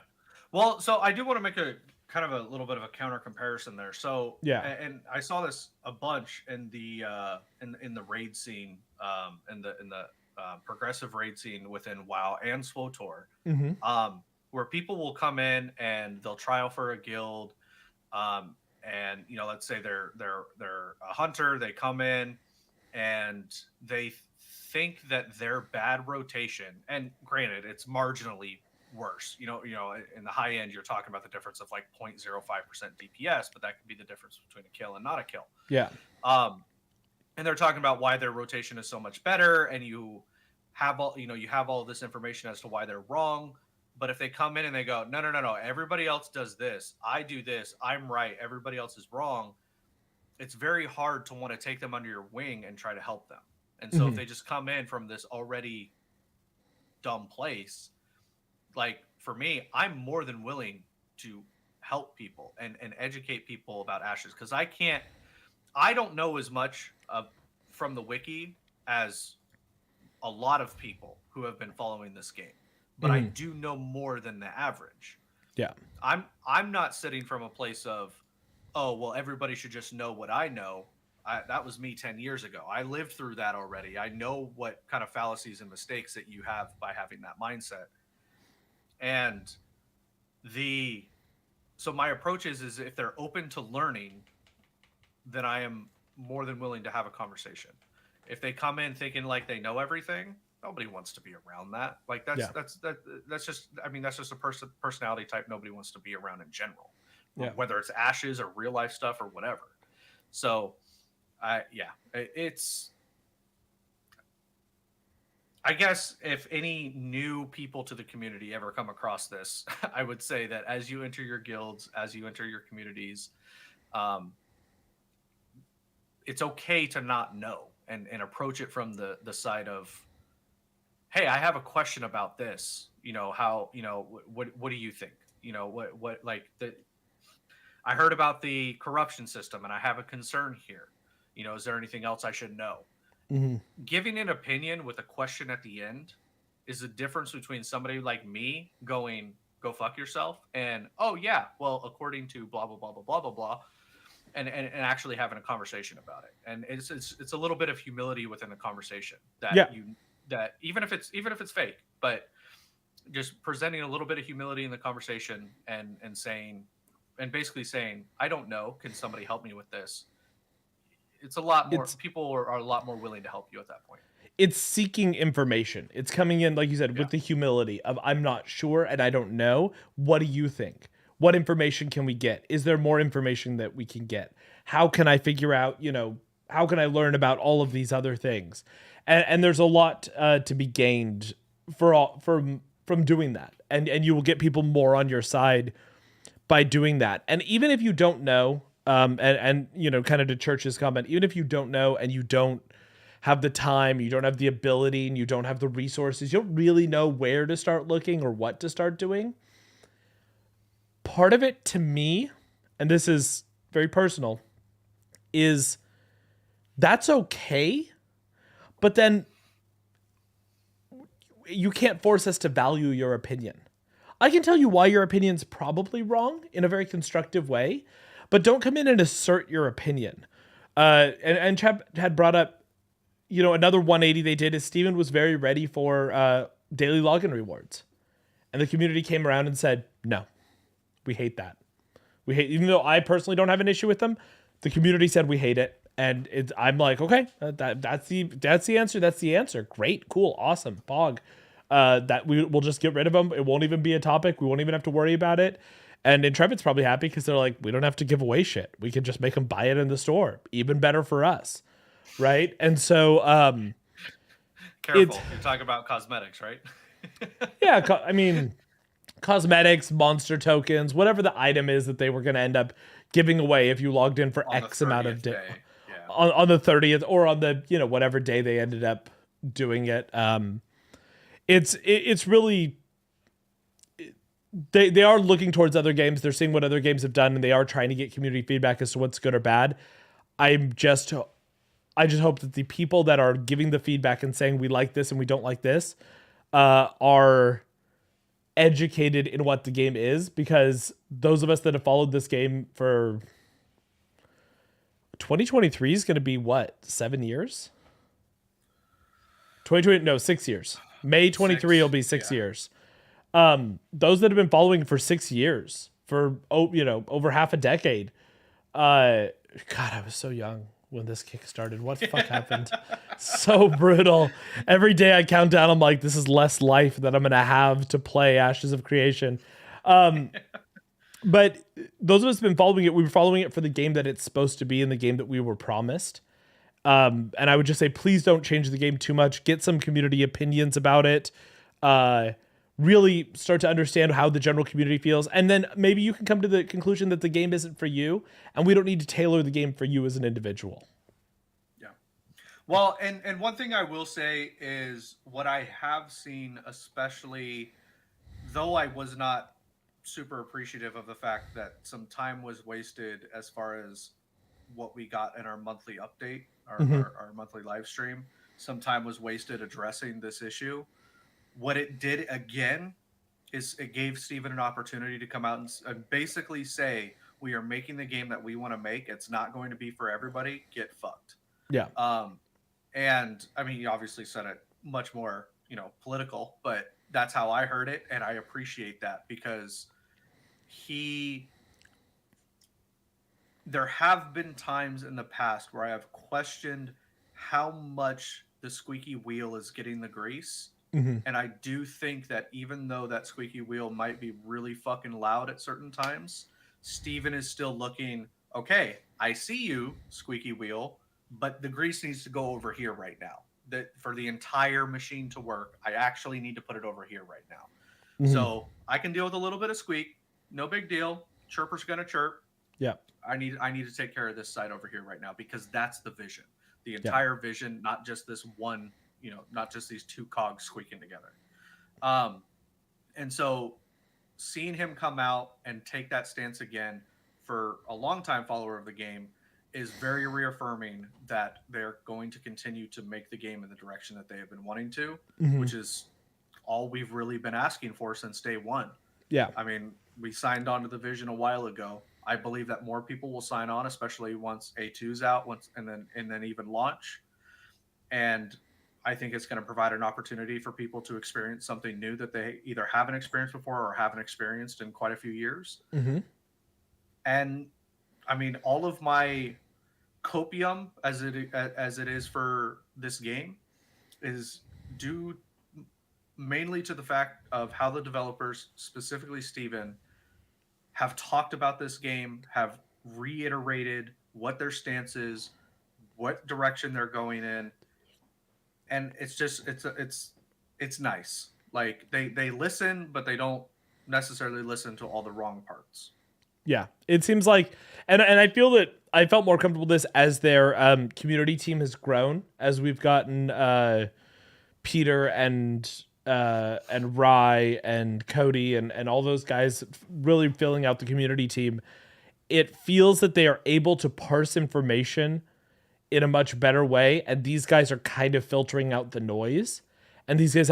Well, so I do want to make a kind of a little bit of a counter comparison there. So, yeah. And I saw this a bunch in the in the raid scene, in the progressive raid scene within WoW and SWTOR, where people will come in and they'll trial for a guild, and let's say they're a hunter. They come in and they think that their bad rotation, and granted, it's marginally worse. In the high end, you're talking about the difference of like 0.05% DPS, but that could be the difference between a kill and not a kill. Yeah. And they're talking about why their rotation is so much better, and you have all this information as to why they're wrong. But if they come in and they go, no, everybody else does this, I do this, I'm right, everybody else is wrong, it's very hard to want to take them under your wing and try to help them. And so if they just come in from this already dumb place, like, for me, I'm more than willing to help people and educate people about Ashes, because I don't know as much from the wiki as a lot of people who have been following this game, but I do know more than the average. Yeah. I'm not sitting from a place of, oh, well, everybody should just know what I know. That was me 10 years ago. I lived through that already. I know what kind of fallacies and mistakes that you have by having that mindset. And so my approach is if they're open to learning, then I am more than willing to have a conversation. If they come in thinking like they know everything, nobody wants to be around that. Like, that's just, I mean, that's just a personality type nobody wants to be around in general, whether it's Ashes or real life stuff or whatever. So I guess if any new people to the community ever come across this, I would say that as you enter your guilds, as you enter your communities, um, it's okay to not know and approach it from the side of, hey, I have a question about this. How, what do you think? What like the I heard about the corruption system and I have a concern here. Is there anything else I should know? Mm-hmm. Giving an opinion with a question at the end is the difference between somebody like me going, go fuck yourself, and, oh, yeah, well, according to blah, blah, blah, blah, blah, blah, blah, and actually having a conversation about it. And it's a little bit of humility within the conversation Yeah, that even if it's fake, but just presenting a little bit of humility in the conversation and saying, and basically saying, I don't know, can somebody help me with this? It's a lot more, it's people are a lot more willing to help you at that point. it's seeking information. It's coming in, like you said, Yeah. with the humility of I'm not sure and I don't know. What do you think? What information can we get? Is there more information that we can get? How can I figure out, how can I learn about all of these other things? And there's a lot to be gained from doing that. And you will get people more on your side by doing that. And even if you don't know, and kind of to Church's comment, even if you don't know and you don't have the time, you don't have the ability, and you don't have the resources, you don't really know where to start looking or what to start doing. Part of it to me, and this is very personal, is that's okay, but then you can't force us to value your opinion. I can tell you why your opinion's probably wrong in a very constructive way, but don't come in and assert your opinion. And Chap had brought up, another 180 they did is Steven was very ready for daily login rewards. And the community came around and said, no, we hate that. Even though I personally don't have an issue with them, the community said we hate it. And I'm like, okay, that's the answer. That's the answer. Great, cool, awesome, Pog. That we'll just get rid of them. It won't even be a topic. We won't even have to worry about it. And Intrepid's probably happy because they're like, we don't have to give away shit. We can just make them buy it in the store. Even better for us, right? And so, Careful, you're talking about cosmetics, right? yeah, I mean, cosmetics, monster tokens, whatever the item is that they were going to end up giving away if you logged in for On the X amount of 30th day. Yeah. on the 30th or on the whatever day they ended up doing it. It's really, they are looking towards other games. They're seeing what other games have done, and they are trying to get community feedback as to what's good or bad. I just hope that the people that are giving the feedback and saying we like this and we don't like this are educated in what the game is, because those of us that have followed this game for 2023 is going to be what, 7 years? 2020, no, 6 years. May 23 will be 6 years. Those that have been following for 6 years, for over half a decade. God, I was so young when this kick started. What the fuck happened? So brutal. Every day I count down, I'm like, this is less life that I'm gonna have to play Ashes of Creation. But those of us have been following it. We were following it for the game that it's supposed to be and the game that we were promised. And I would just say, please don't change the game too much. Get some community opinions about it. Really start to understand how the general community feels. And then maybe you can come to the conclusion that the game isn't for you, and we don't need to tailor the game for you as an individual. Yeah. Well, and one thing I will say is what I have seen, especially though I was not super appreciative of the fact that some time was wasted as far as what we got in our monthly update, our monthly live stream. Some time was wasted addressing this issue. What it did again is it gave Steven an opportunity to come out and basically say, we are making the game that we want to make. It's not going to be for everybody. Get fucked. Yeah. And I mean, he obviously said it much more, political, but that's how I heard it. And I appreciate that because there have been times in the past where I have questioned how much the squeaky wheel is getting the grease. Mm-hmm. And I do think that even though that squeaky wheel might be really fucking loud at certain times, Steven is still looking, okay, I see you, squeaky wheel, but the grease needs to go over here right now. that for the entire machine to work, I actually need to put it over here right now. Mm-hmm. So I can deal with a little bit of squeak, no big deal. Chirper's gonna chirp. Yeah. I need to take care of this side over here right now because that's the vision. The Yeah. entire vision, not just this one, not just these two cogs squeaking together. And so seeing him come out and take that stance again for a longtime follower of the game is very reaffirming that they're going to continue to make the game in the direction that they have been wanting to, Mm-hmm. which is all we've really been asking for since day one. Yeah. I mean, we signed on to the vision a while ago. I believe that more people will sign on, especially once A2's out, and then even launch. And I think it's going to provide an opportunity for people to experience something new that they either haven't experienced before or haven't experienced in quite a few years. Mm-hmm. And I mean, all of my copium as it is for this game is due mainly to the fact of how the developers, specifically Steven, have talked about this game, have reiterated what their stance is, what direction they're going in, and it's just it's nice. Like they listen, but they don't necessarily listen to all the wrong parts. Yeah, it seems like, and I feel that I felt more comfortable with this as their community team has grown, as we've gotten Peter and Rye and Cody and all those guys really filling out the community team. It feels that they are able to parse information in a much better way, and these guys are kind of filtering out the noise. And these guys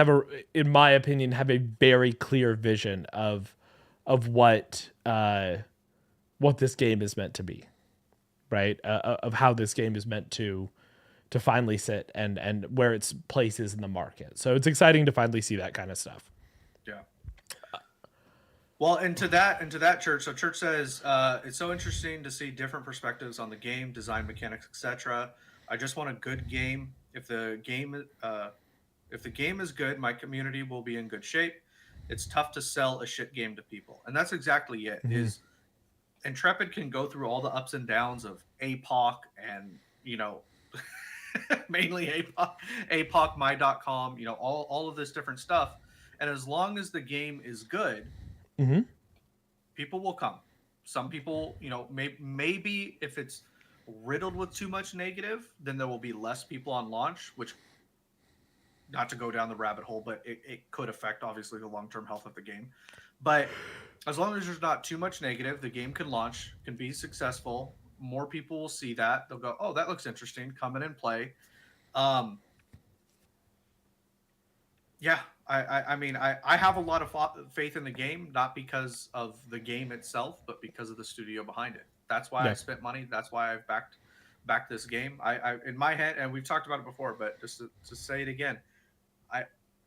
in my opinion, have a very clear vision of what this game is meant to be, right? Of how this game is meant to finally sit and where its place is in the market. So it's exciting to finally see that kind of stuff. Yeah. Well, into that Church. So Church says it's so interesting to see different perspectives on the game, design, mechanics, etc. I just want a good game. If the game is good, my community will be in good shape. It's tough to sell a shit game to people, and that's exactly it. Mm-hmm. Is Intrepid can go through all the ups and downs of APOC and mainly APOC, my.com, all of this different stuff. And as long as the game is good, mm-hmm. people will come. Some people, maybe if it's riddled with too much negative, then there will be less people on launch, which, not to go down the rabbit hole, but it could affect, obviously, the long-term health of the game. But as long as there's not too much negative, the game can launch, can be successful. More people will see that. They'll go, oh, that looks interesting. Come in and play. Yeah, I mean, I have a lot of faith in the game, not because of the game itself, but because of the studio behind it. That's why I spent money. That's why I've backed this game. I in my head, and we've talked about it before, but just to say it again,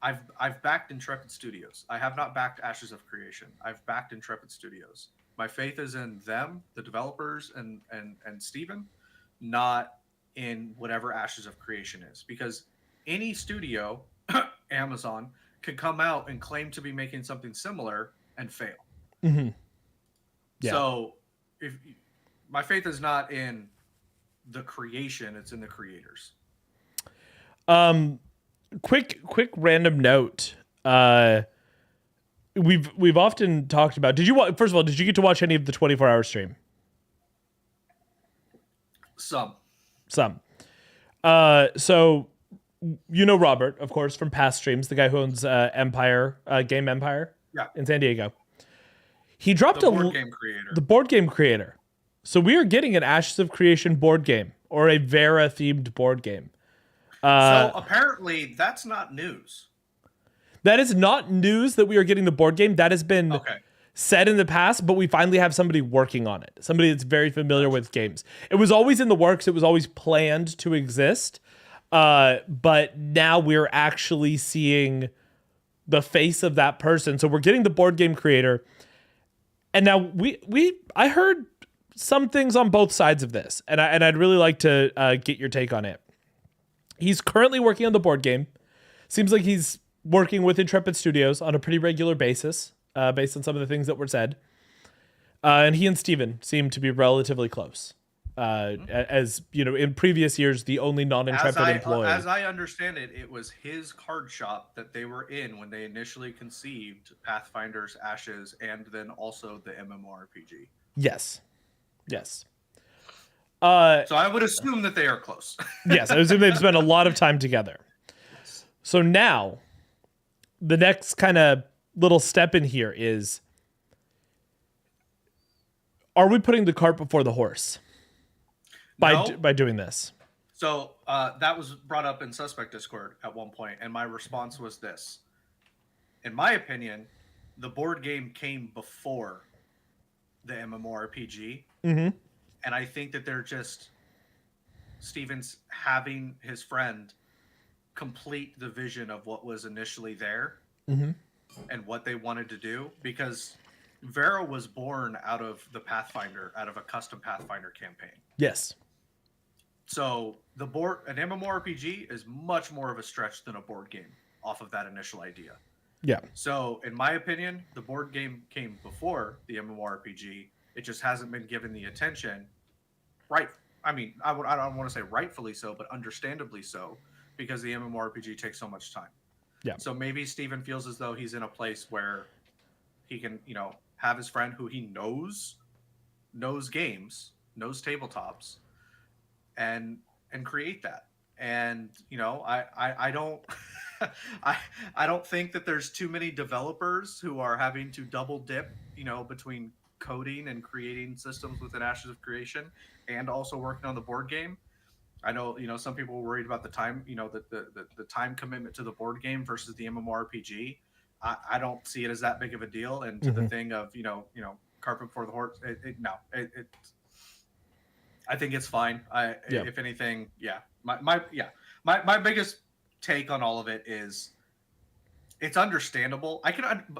I've backed Intrepid Studios. I have not backed Ashes of Creation. I've backed Intrepid Studios. My faith is in them, the developers, and Steven, not in whatever Ashes of Creation is. Because any studio, Amazon, could come out and claim to be making something similar and fail. Mm-hmm. Yeah. So if my faith is not in the creation, it's in the creators. Quick random note. We've often talked about. First of all, did you get to watch any of the 24-hour stream? Some. So Robert, of course, from past streams, the guy who owns Empire Game Empire, in San Diego. He dropped the board game creator. The board game creator. So we are getting an Ashes of Creation board game or a Vera themed board game. So apparently that's not news. That is not news that we are getting the board game. That has been said in the past, but we finally have somebody working on it. Somebody that's very familiar with games. It was always in the works. It was always planned to exist. But now we're actually seeing the face of that person. So we're getting the board game creator. And now I heard some things on both sides of this, and I'd really like to get your take on it. He's currently working on the board game. Seems like he's working with Intrepid Studios on a pretty regular basis, based on some of the things that were said. And he and Steven seem to be relatively close. as you know, in previous years, the only non-Intrepid employee. As I understand it, it was his card shop that they were in when they initially conceived Pathfinder's Ashes and then also the MMORPG. Yes. Yes. So I would assume that they are close. Yes, I assume they've spent a lot of time together. Yes. So now, the next kind of little step in here is, are we putting the cart before the horse by doing this? So that was brought up in Suspect Discord at one point, and my response was this. In my opinion, the board game came before the MMORPG. Mm-hmm. And I think that they're just Steven's having his friend complete the vision of what was initially there mm-hmm. and what they wanted to do, because Vera was born out of the Pathfinder, out of a custom Pathfinder campaign. Yes. So an MMORPG is much more of a stretch than a board game off of that initial idea. Yeah. So in my opinion, the board game came before the MMORPG. It just hasn't been given the attention. Right. I mean, I don't want to say rightfully so, but understandably so, because the MMORPG takes so much time. Yeah. So maybe Steven feels as though he's in a place where he can, have his friend who he knows games, knows tabletops, and create that. And I don't I don't think that there's too many developers who are having to double dip, between coding and creating systems within Ashes of Creation and also working on the board game. I know, some people were worried about the time, the time commitment to the board game versus the MMORPG. I don't see it as that big of a deal. And to the thing of, carpet before the horse, I think it's fine. If anything, my biggest take on all of it is it's understandable.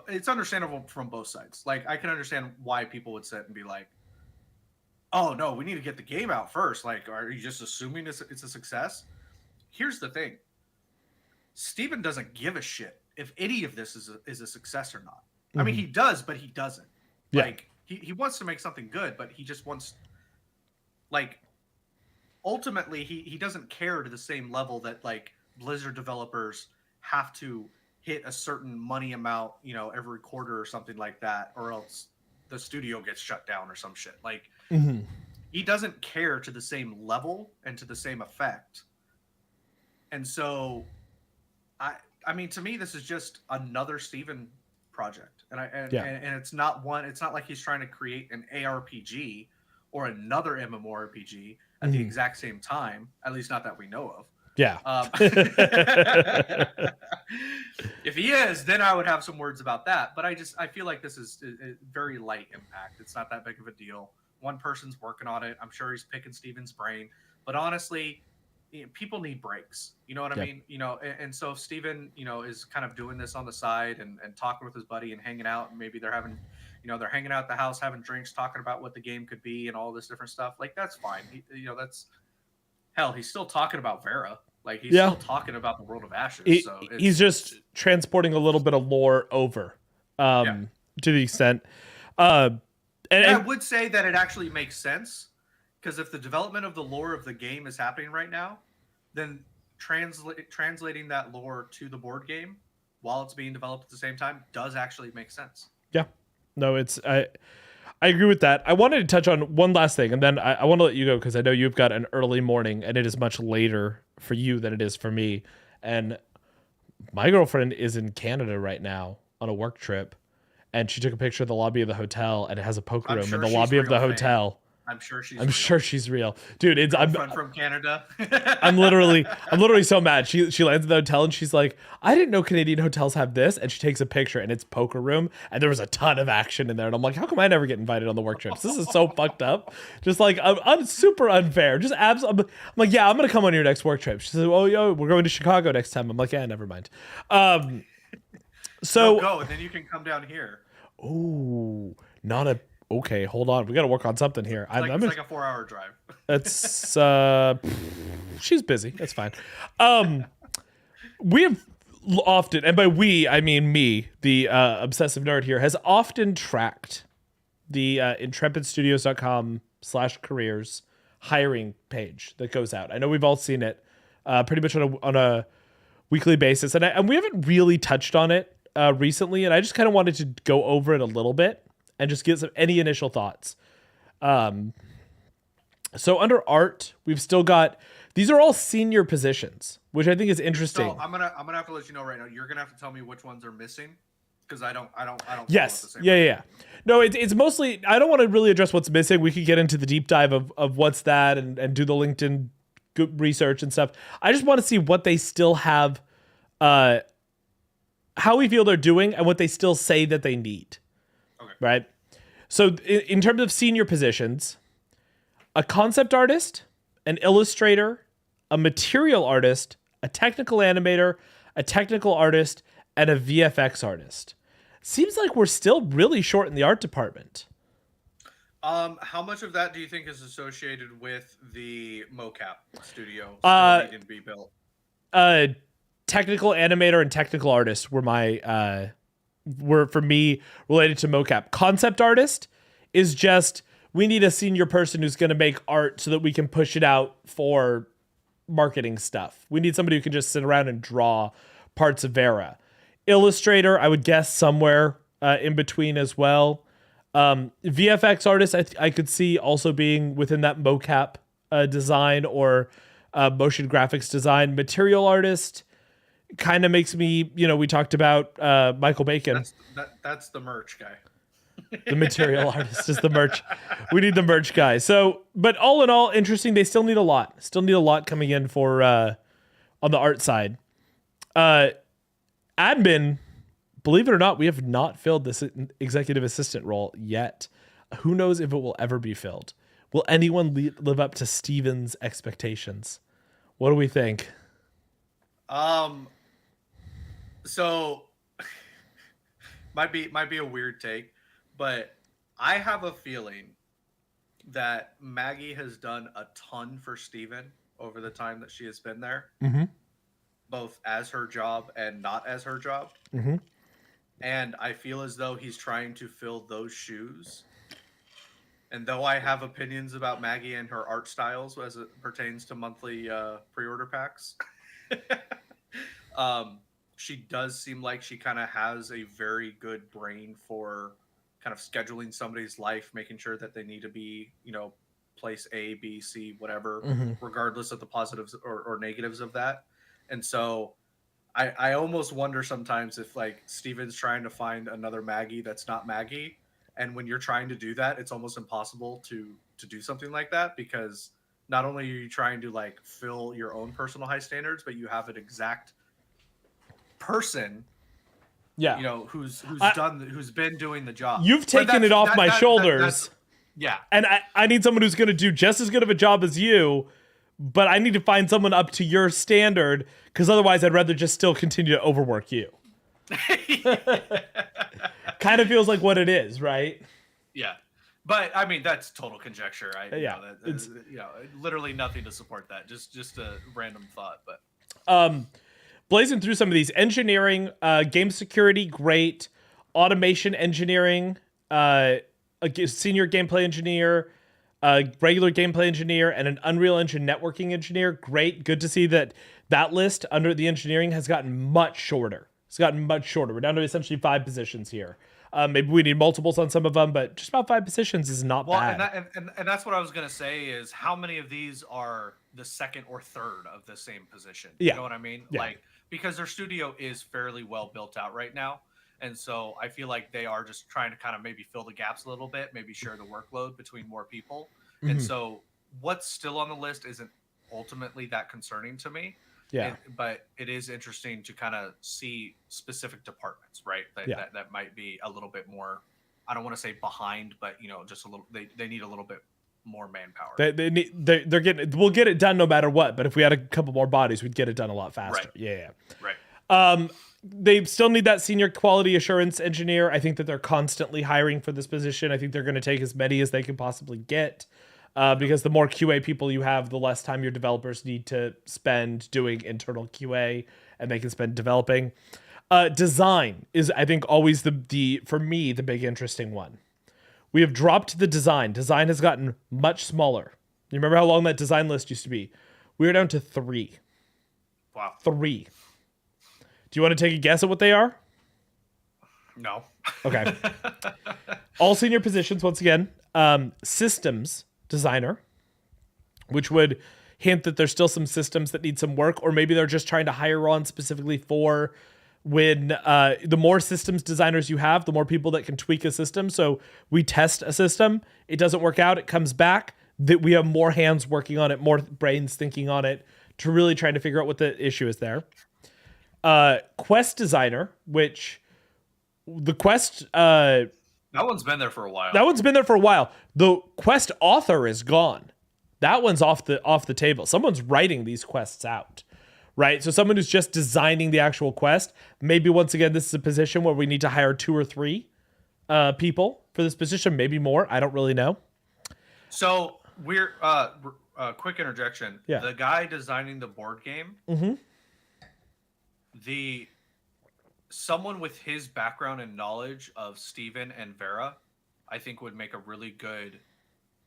It's understandable from both sides. Like, I can understand why people would sit and be like, "Oh no, we need to get the game out first." Like, are you just assuming it's a success? Here's the thing: Steven doesn't give a shit if any of this is a success or not. I mean, he does, but he doesn't. Yeah. Like, he wants to make something good, but he just wants, like, ultimately he doesn't care to the same level that, like, Blizzard developers have to hit a certain money amount, every quarter or something like that, or else the studio gets shut down or some shit. Like, he doesn't care to the same level and to the same effect. And so, I mean, to me, this is just another Steven project, and it's not like he's trying to create an ARPG or another MMORPG at the exact same time. At least not that we know of. Yeah. If he is, then I would have some words about that. But I feel like this is a very light impact. It's not that big of a deal. One person's working on it. I'm sure he's picking Steven's brain. But honestly, people need breaks. You know what I mean? And so if Steven, is kind of doing this on the side and talking with his buddy and hanging out, and maybe they're having, they're hanging out at the house, having drinks, talking about what the game could be and all this different stuff. Like, that's fine. That's... Hell, he's still talking about Vera. Like, he's still talking about the World of Ashes. He's just transporting a little bit of lore over, to the extent. And I would say that it actually makes sense, because if the development of the lore of the game is happening right now, then translating that lore to the board game while it's being developed at the same time does actually make sense. Yeah. No, I agree with that. I wanted to touch on one last thing, and then I want to let you go, because I know you've got an early morning, and it is much later for you than it is for me. And my girlfriend is in Canada right now on a work trip, and she took a picture of the lobby of the hotel, and it has a poker room in the lobby of the hotel. I'm sure she's real. Dude. I'm from Canada. I'm literally so mad. She lands at the hotel and she's like, "I didn't know Canadian hotels have this," and she takes a picture and it's poker room and there was a ton of action in there, and I'm like, how come I never get invited on the work trips? This is so fucked up. Just like, I'm super unfair. Just I'm like, yeah, I'm gonna come on your next work trip. She said, "Oh, yo, we're going to Chicago next time." I'm like, yeah, never mind. So go, and then you can come down here. Oh, not a. Okay, hold on. We got to work on something here. It's like a 4-hour drive. That's she's busy. That's fine. We have often, and by we I mean me, the obsessive nerd here, has often tracked the intrepidstudios.com/careers hiring page that goes out. I know we've all seen it pretty much on a weekly basis, and we haven't really touched on it recently, and I just kind of wanted to go over it a little bit and just get any initial thoughts. So under art, we've still got, these are all senior positions, which I think is interesting. So I'm gonna have to let you know right now. You're gonna have to tell me which ones are missing, because I don't. Yes. Yeah. No, it's mostly, I don't want to really address what's missing. We could get into the deep dive of what's that and do the LinkedIn research and stuff. I just want to see what they still have, how we feel they're doing and what they still say that they need. Okay. Right. So in terms of senior positions, a concept artist, an illustrator, a material artist, a technical animator, a technical artist, and a VFX artist. Seems like we're still really short in the art department. How much of that do you think is associated with the mocap studio still needing to be built? Technical animator and technical artist were my were for me related to mocap. Concept artist is just, we need a senior person who's going to make art so that we can push it out for marketing stuff. We need somebody who can just sit around and draw parts of Vera. Illustrator, I would guess somewhere in between as well. VFX artist, I could see also being within that mocap design or motion graphics design. Material artist kind of makes me, we talked about Michael Bacon. That's the merch guy. The material artist is the merch. We need the merch guy. So, but all in all, interesting. They still need a lot. Still need a lot coming in for on the art side. Admin, believe it or not, we have not filled this executive assistant role yet. Who knows if it will ever be filled? Will anyone live up to Steven's expectations? What do we think? So might be a weird take, but I have a feeling that Maggie has done a ton for Steven over the time that she has been there, both as her job and not as her job. And I feel as though he's trying to fill those shoes. And though I have opinions about Maggie and her art styles as it pertains to monthly pre-order packs, she does seem like she kind of has a very good brain for kind of scheduling somebody's life, making sure that they need to be, place A, B, C, whatever, regardless of the positives or negatives of that. And so I almost wonder sometimes if like Steven's trying to find another Maggie that's not Maggie. And when you're trying to do that, it's almost impossible to do something like that, because not only are you trying to like fill your own personal high standards, but you have an exact person, who's been doing the job. You've taken it off my shoulders. Yeah. And I need someone who's going to do just as good of a job as you, but I need to find someone up to your standard, because otherwise I'd rather just still continue to overwork you. Kind of feels like what it is, right? Yeah. But I mean, that's total conjecture. It's literally nothing to support that. Just a random thought. But blazing through some of these: engineering, game security, great. Automation engineering, a senior gameplay engineer, a regular gameplay engineer, and an Unreal Engine networking engineer. Great. Good to see that list under the engineering has gotten much shorter. It's gotten much shorter. We're down to essentially 5 positions here. Maybe we need multiples on some of them, but just about 5 positions is not bad. And that's what I was going to say is how many of these are the second or third of the same position? You know what I mean? Yeah. Like, because their studio is fairly well built out right now. And so I feel like they are just trying to kind of maybe fill the gaps a little bit, maybe share the workload between more people. And so what's still on the list isn't ultimately that concerning to me. Yeah. But it is interesting to kind of see specific departments, right? That might be a little bit more, I don't want to say behind, but just a little, they need a little bit more manpower. We'll get it done no matter what, but if we had a couple more bodies, we'd get it done a lot faster. Right. Right. They still need that senior quality assurance engineer. I think that they're constantly hiring for this position. I think they're going to take as many as they can possibly get. Because the more QA people you have, the less time your developers need to spend doing internal QA, and they can spend developing. Design is, I think, always the for me the big interesting one. We have dropped the design. Design has gotten much smaller. You remember how long that design list used to be? We are down to 3. Wow. 3. Do you want to take a guess at what they are? No. Okay. All senior positions, once again. Systems designer, which would hint that there's still some systems that need some work, or maybe they're just trying to hire on specifically for when the more systems designers you have, the more people that can tweak a system. So we test a system, it doesn't work out, it comes back, that we have more hands working on it, more brains thinking on it to really trying to figure out what the issue is there. Quest designer, which the quest that one's been there for a while. That one's been there for a while. The quest author is gone. That one's off the table. Someone's writing these quests out, right? So someone who's just designing the actual quest. Maybe once again, this is a position where we need to hire 2 or 3 people for this position, maybe more. I don't really know. So we're quick interjection. Yeah. The guy designing the board game, someone with his background and knowledge of Steven and Vera, I think would make a really good,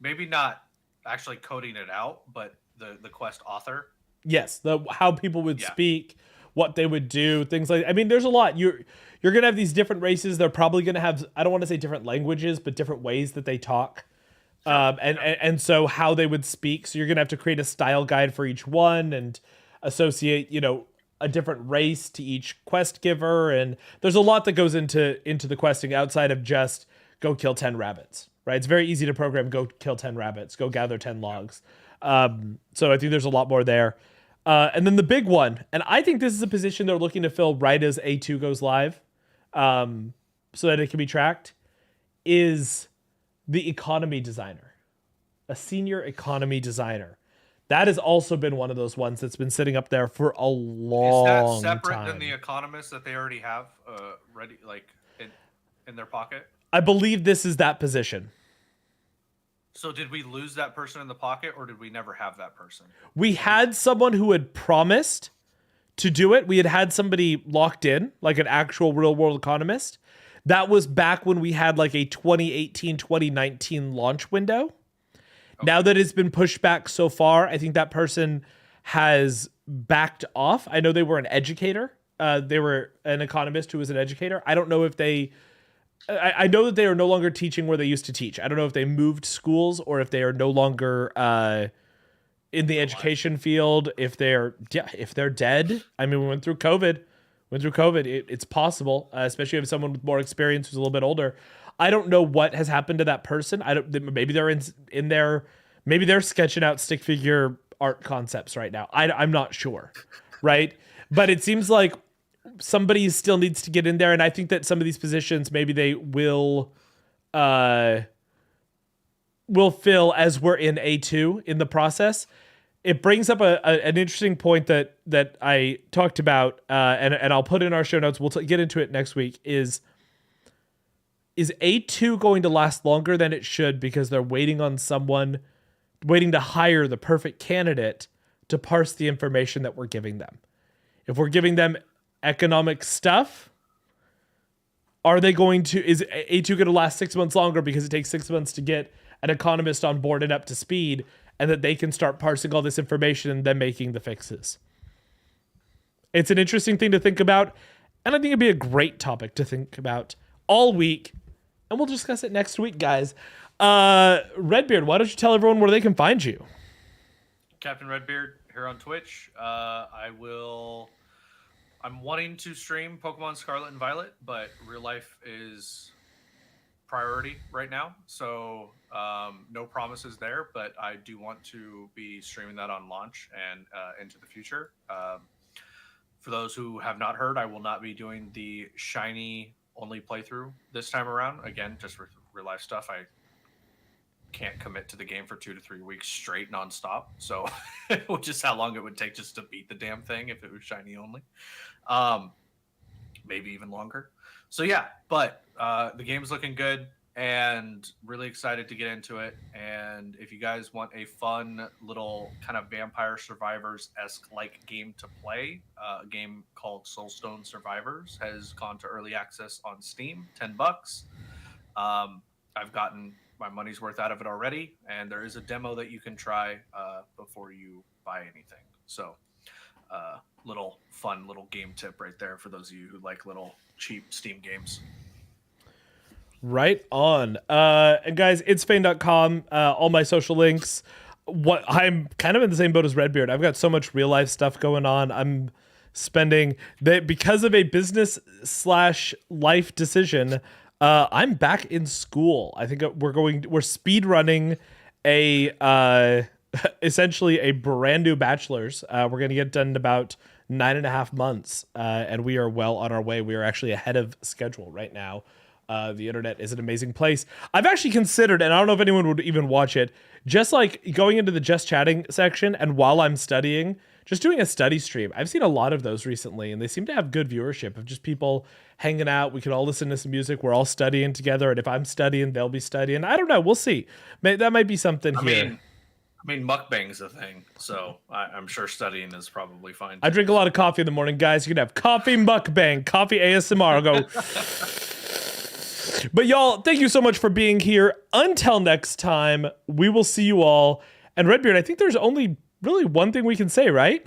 maybe not actually coding it out, but the quest author. Yes, how people would speak, what they would do, things like. I mean, there's a lot. You're gonna have these different races. They're probably gonna have, I don't want to say different languages, but different ways that they talk. And so how they would speak. So you're gonna have to create a style guide for each one and associate, a different race to each quest giver. And there's a lot that goes into the questing outside of just go kill 10 rabbits, right? It's very easy to program, go kill 10 rabbits, go gather 10 logs. So I think there's a lot more there. And then the big one, and I think this is a position they're looking to fill right as A2 goes live, so that it can be tracked, is the economy designer, a senior economy designer. That has also been one of those ones that's been sitting up there for a long time. Is that separate than the economist that they already have ready, like in their pocket? I believe this is that position. So did we lose that person in the pocket, or did we never have that person? We had someone who had promised to do it. We had somebody locked in, like an actual real world economist. That was back when we had like a 2018, 2019 launch window. Okay. Now that it's been pushed back so far, I think that person has backed off. I know they were an educator. They were an economist who was an educator. I don't know if I know that they are no longer teaching where they used to teach. I don't know if they moved schools or if they are no longer in the education field. If they're dead. I mean, we went through COVID. It's possible, especially if someone with more experience who's a little bit older. I don't know what has happened to that person. Maybe they're in there. Maybe they're sketching out stick figure art concepts right now. I'm not sure, right? But it seems like somebody still needs to get in there, and I think that some of these positions maybe they will fill as we're in A2 in the process. It brings up an interesting point that I talked about, and I'll put in our show notes. We'll get into it next week. Is A2 going to last longer than it should because they're waiting to hire the perfect candidate to parse the information that we're giving them? If we're giving them economic stuff, is A2 going to last 6 months longer because it takes 6 months to get an economist on board and up to speed, and that they can start parsing all this information and then making the fixes? It's an interesting thing to think about, and I think it'd be a great topic to think about all week, and we'll discuss it next week, guys. Redbeard, why don't you tell everyone where they can find you? Captain Redbeard here on Twitch. I'm wanting to stream Pokemon Scarlet and Violet, but real life is priority right now. So no promises there, but I do want to be streaming that on launch and into the future. For those who have not heard, I will not be doing the shiny only playthrough this time around. Again, just real life stuff. I can't commit to the game for 2 to 3 weeks straight nonstop. So which is how long it would take just to beat the damn thing if it was shiny only. Maybe even longer. So yeah, but the game's looking good and really excited to get into it. And if you guys want a fun little kind of Vampire Survivors-esque like game to play, a game called Soulstone Survivors has gone to early access on Steam, $10. I've gotten my money's worth out of it already, and there is a demo that you can try before you buy anything. So, little game tip right there for those of you who like little cheap Steam games. Right on. And guys, itsfane.com, all my social links. What I'm kind of in the same boat as Redbeard. I've got so much real life stuff going on. I'm spending that because of a business/life decision. I'm back in school. I think we're speed running a essentially a brand new bachelor's. We're going to get done in about 9.5 months, and we are well on our way. We are actually ahead of schedule right now. The internet is an amazing place. I've actually considered, and I don't know if anyone would even watch it, just like going into the just chatting section, and while I'm studying, just doing a study stream. I've seen a lot of those recently, and they seem to have good viewership of just people hanging out. We can all listen to some music. We're all studying together, and if I'm studying, they'll be studying. I don't know. We'll see. That might be something here. I mean, mukbang's a thing, so I'm sure studying is probably fine too. I drink a lot of coffee in the morning, guys. You can have coffee mukbang, coffee ASMR. I'll go. But y'all, thank you so much for being here. Until next time, we will see you all. And Redbeard, I think there's only really one thing we can say, right?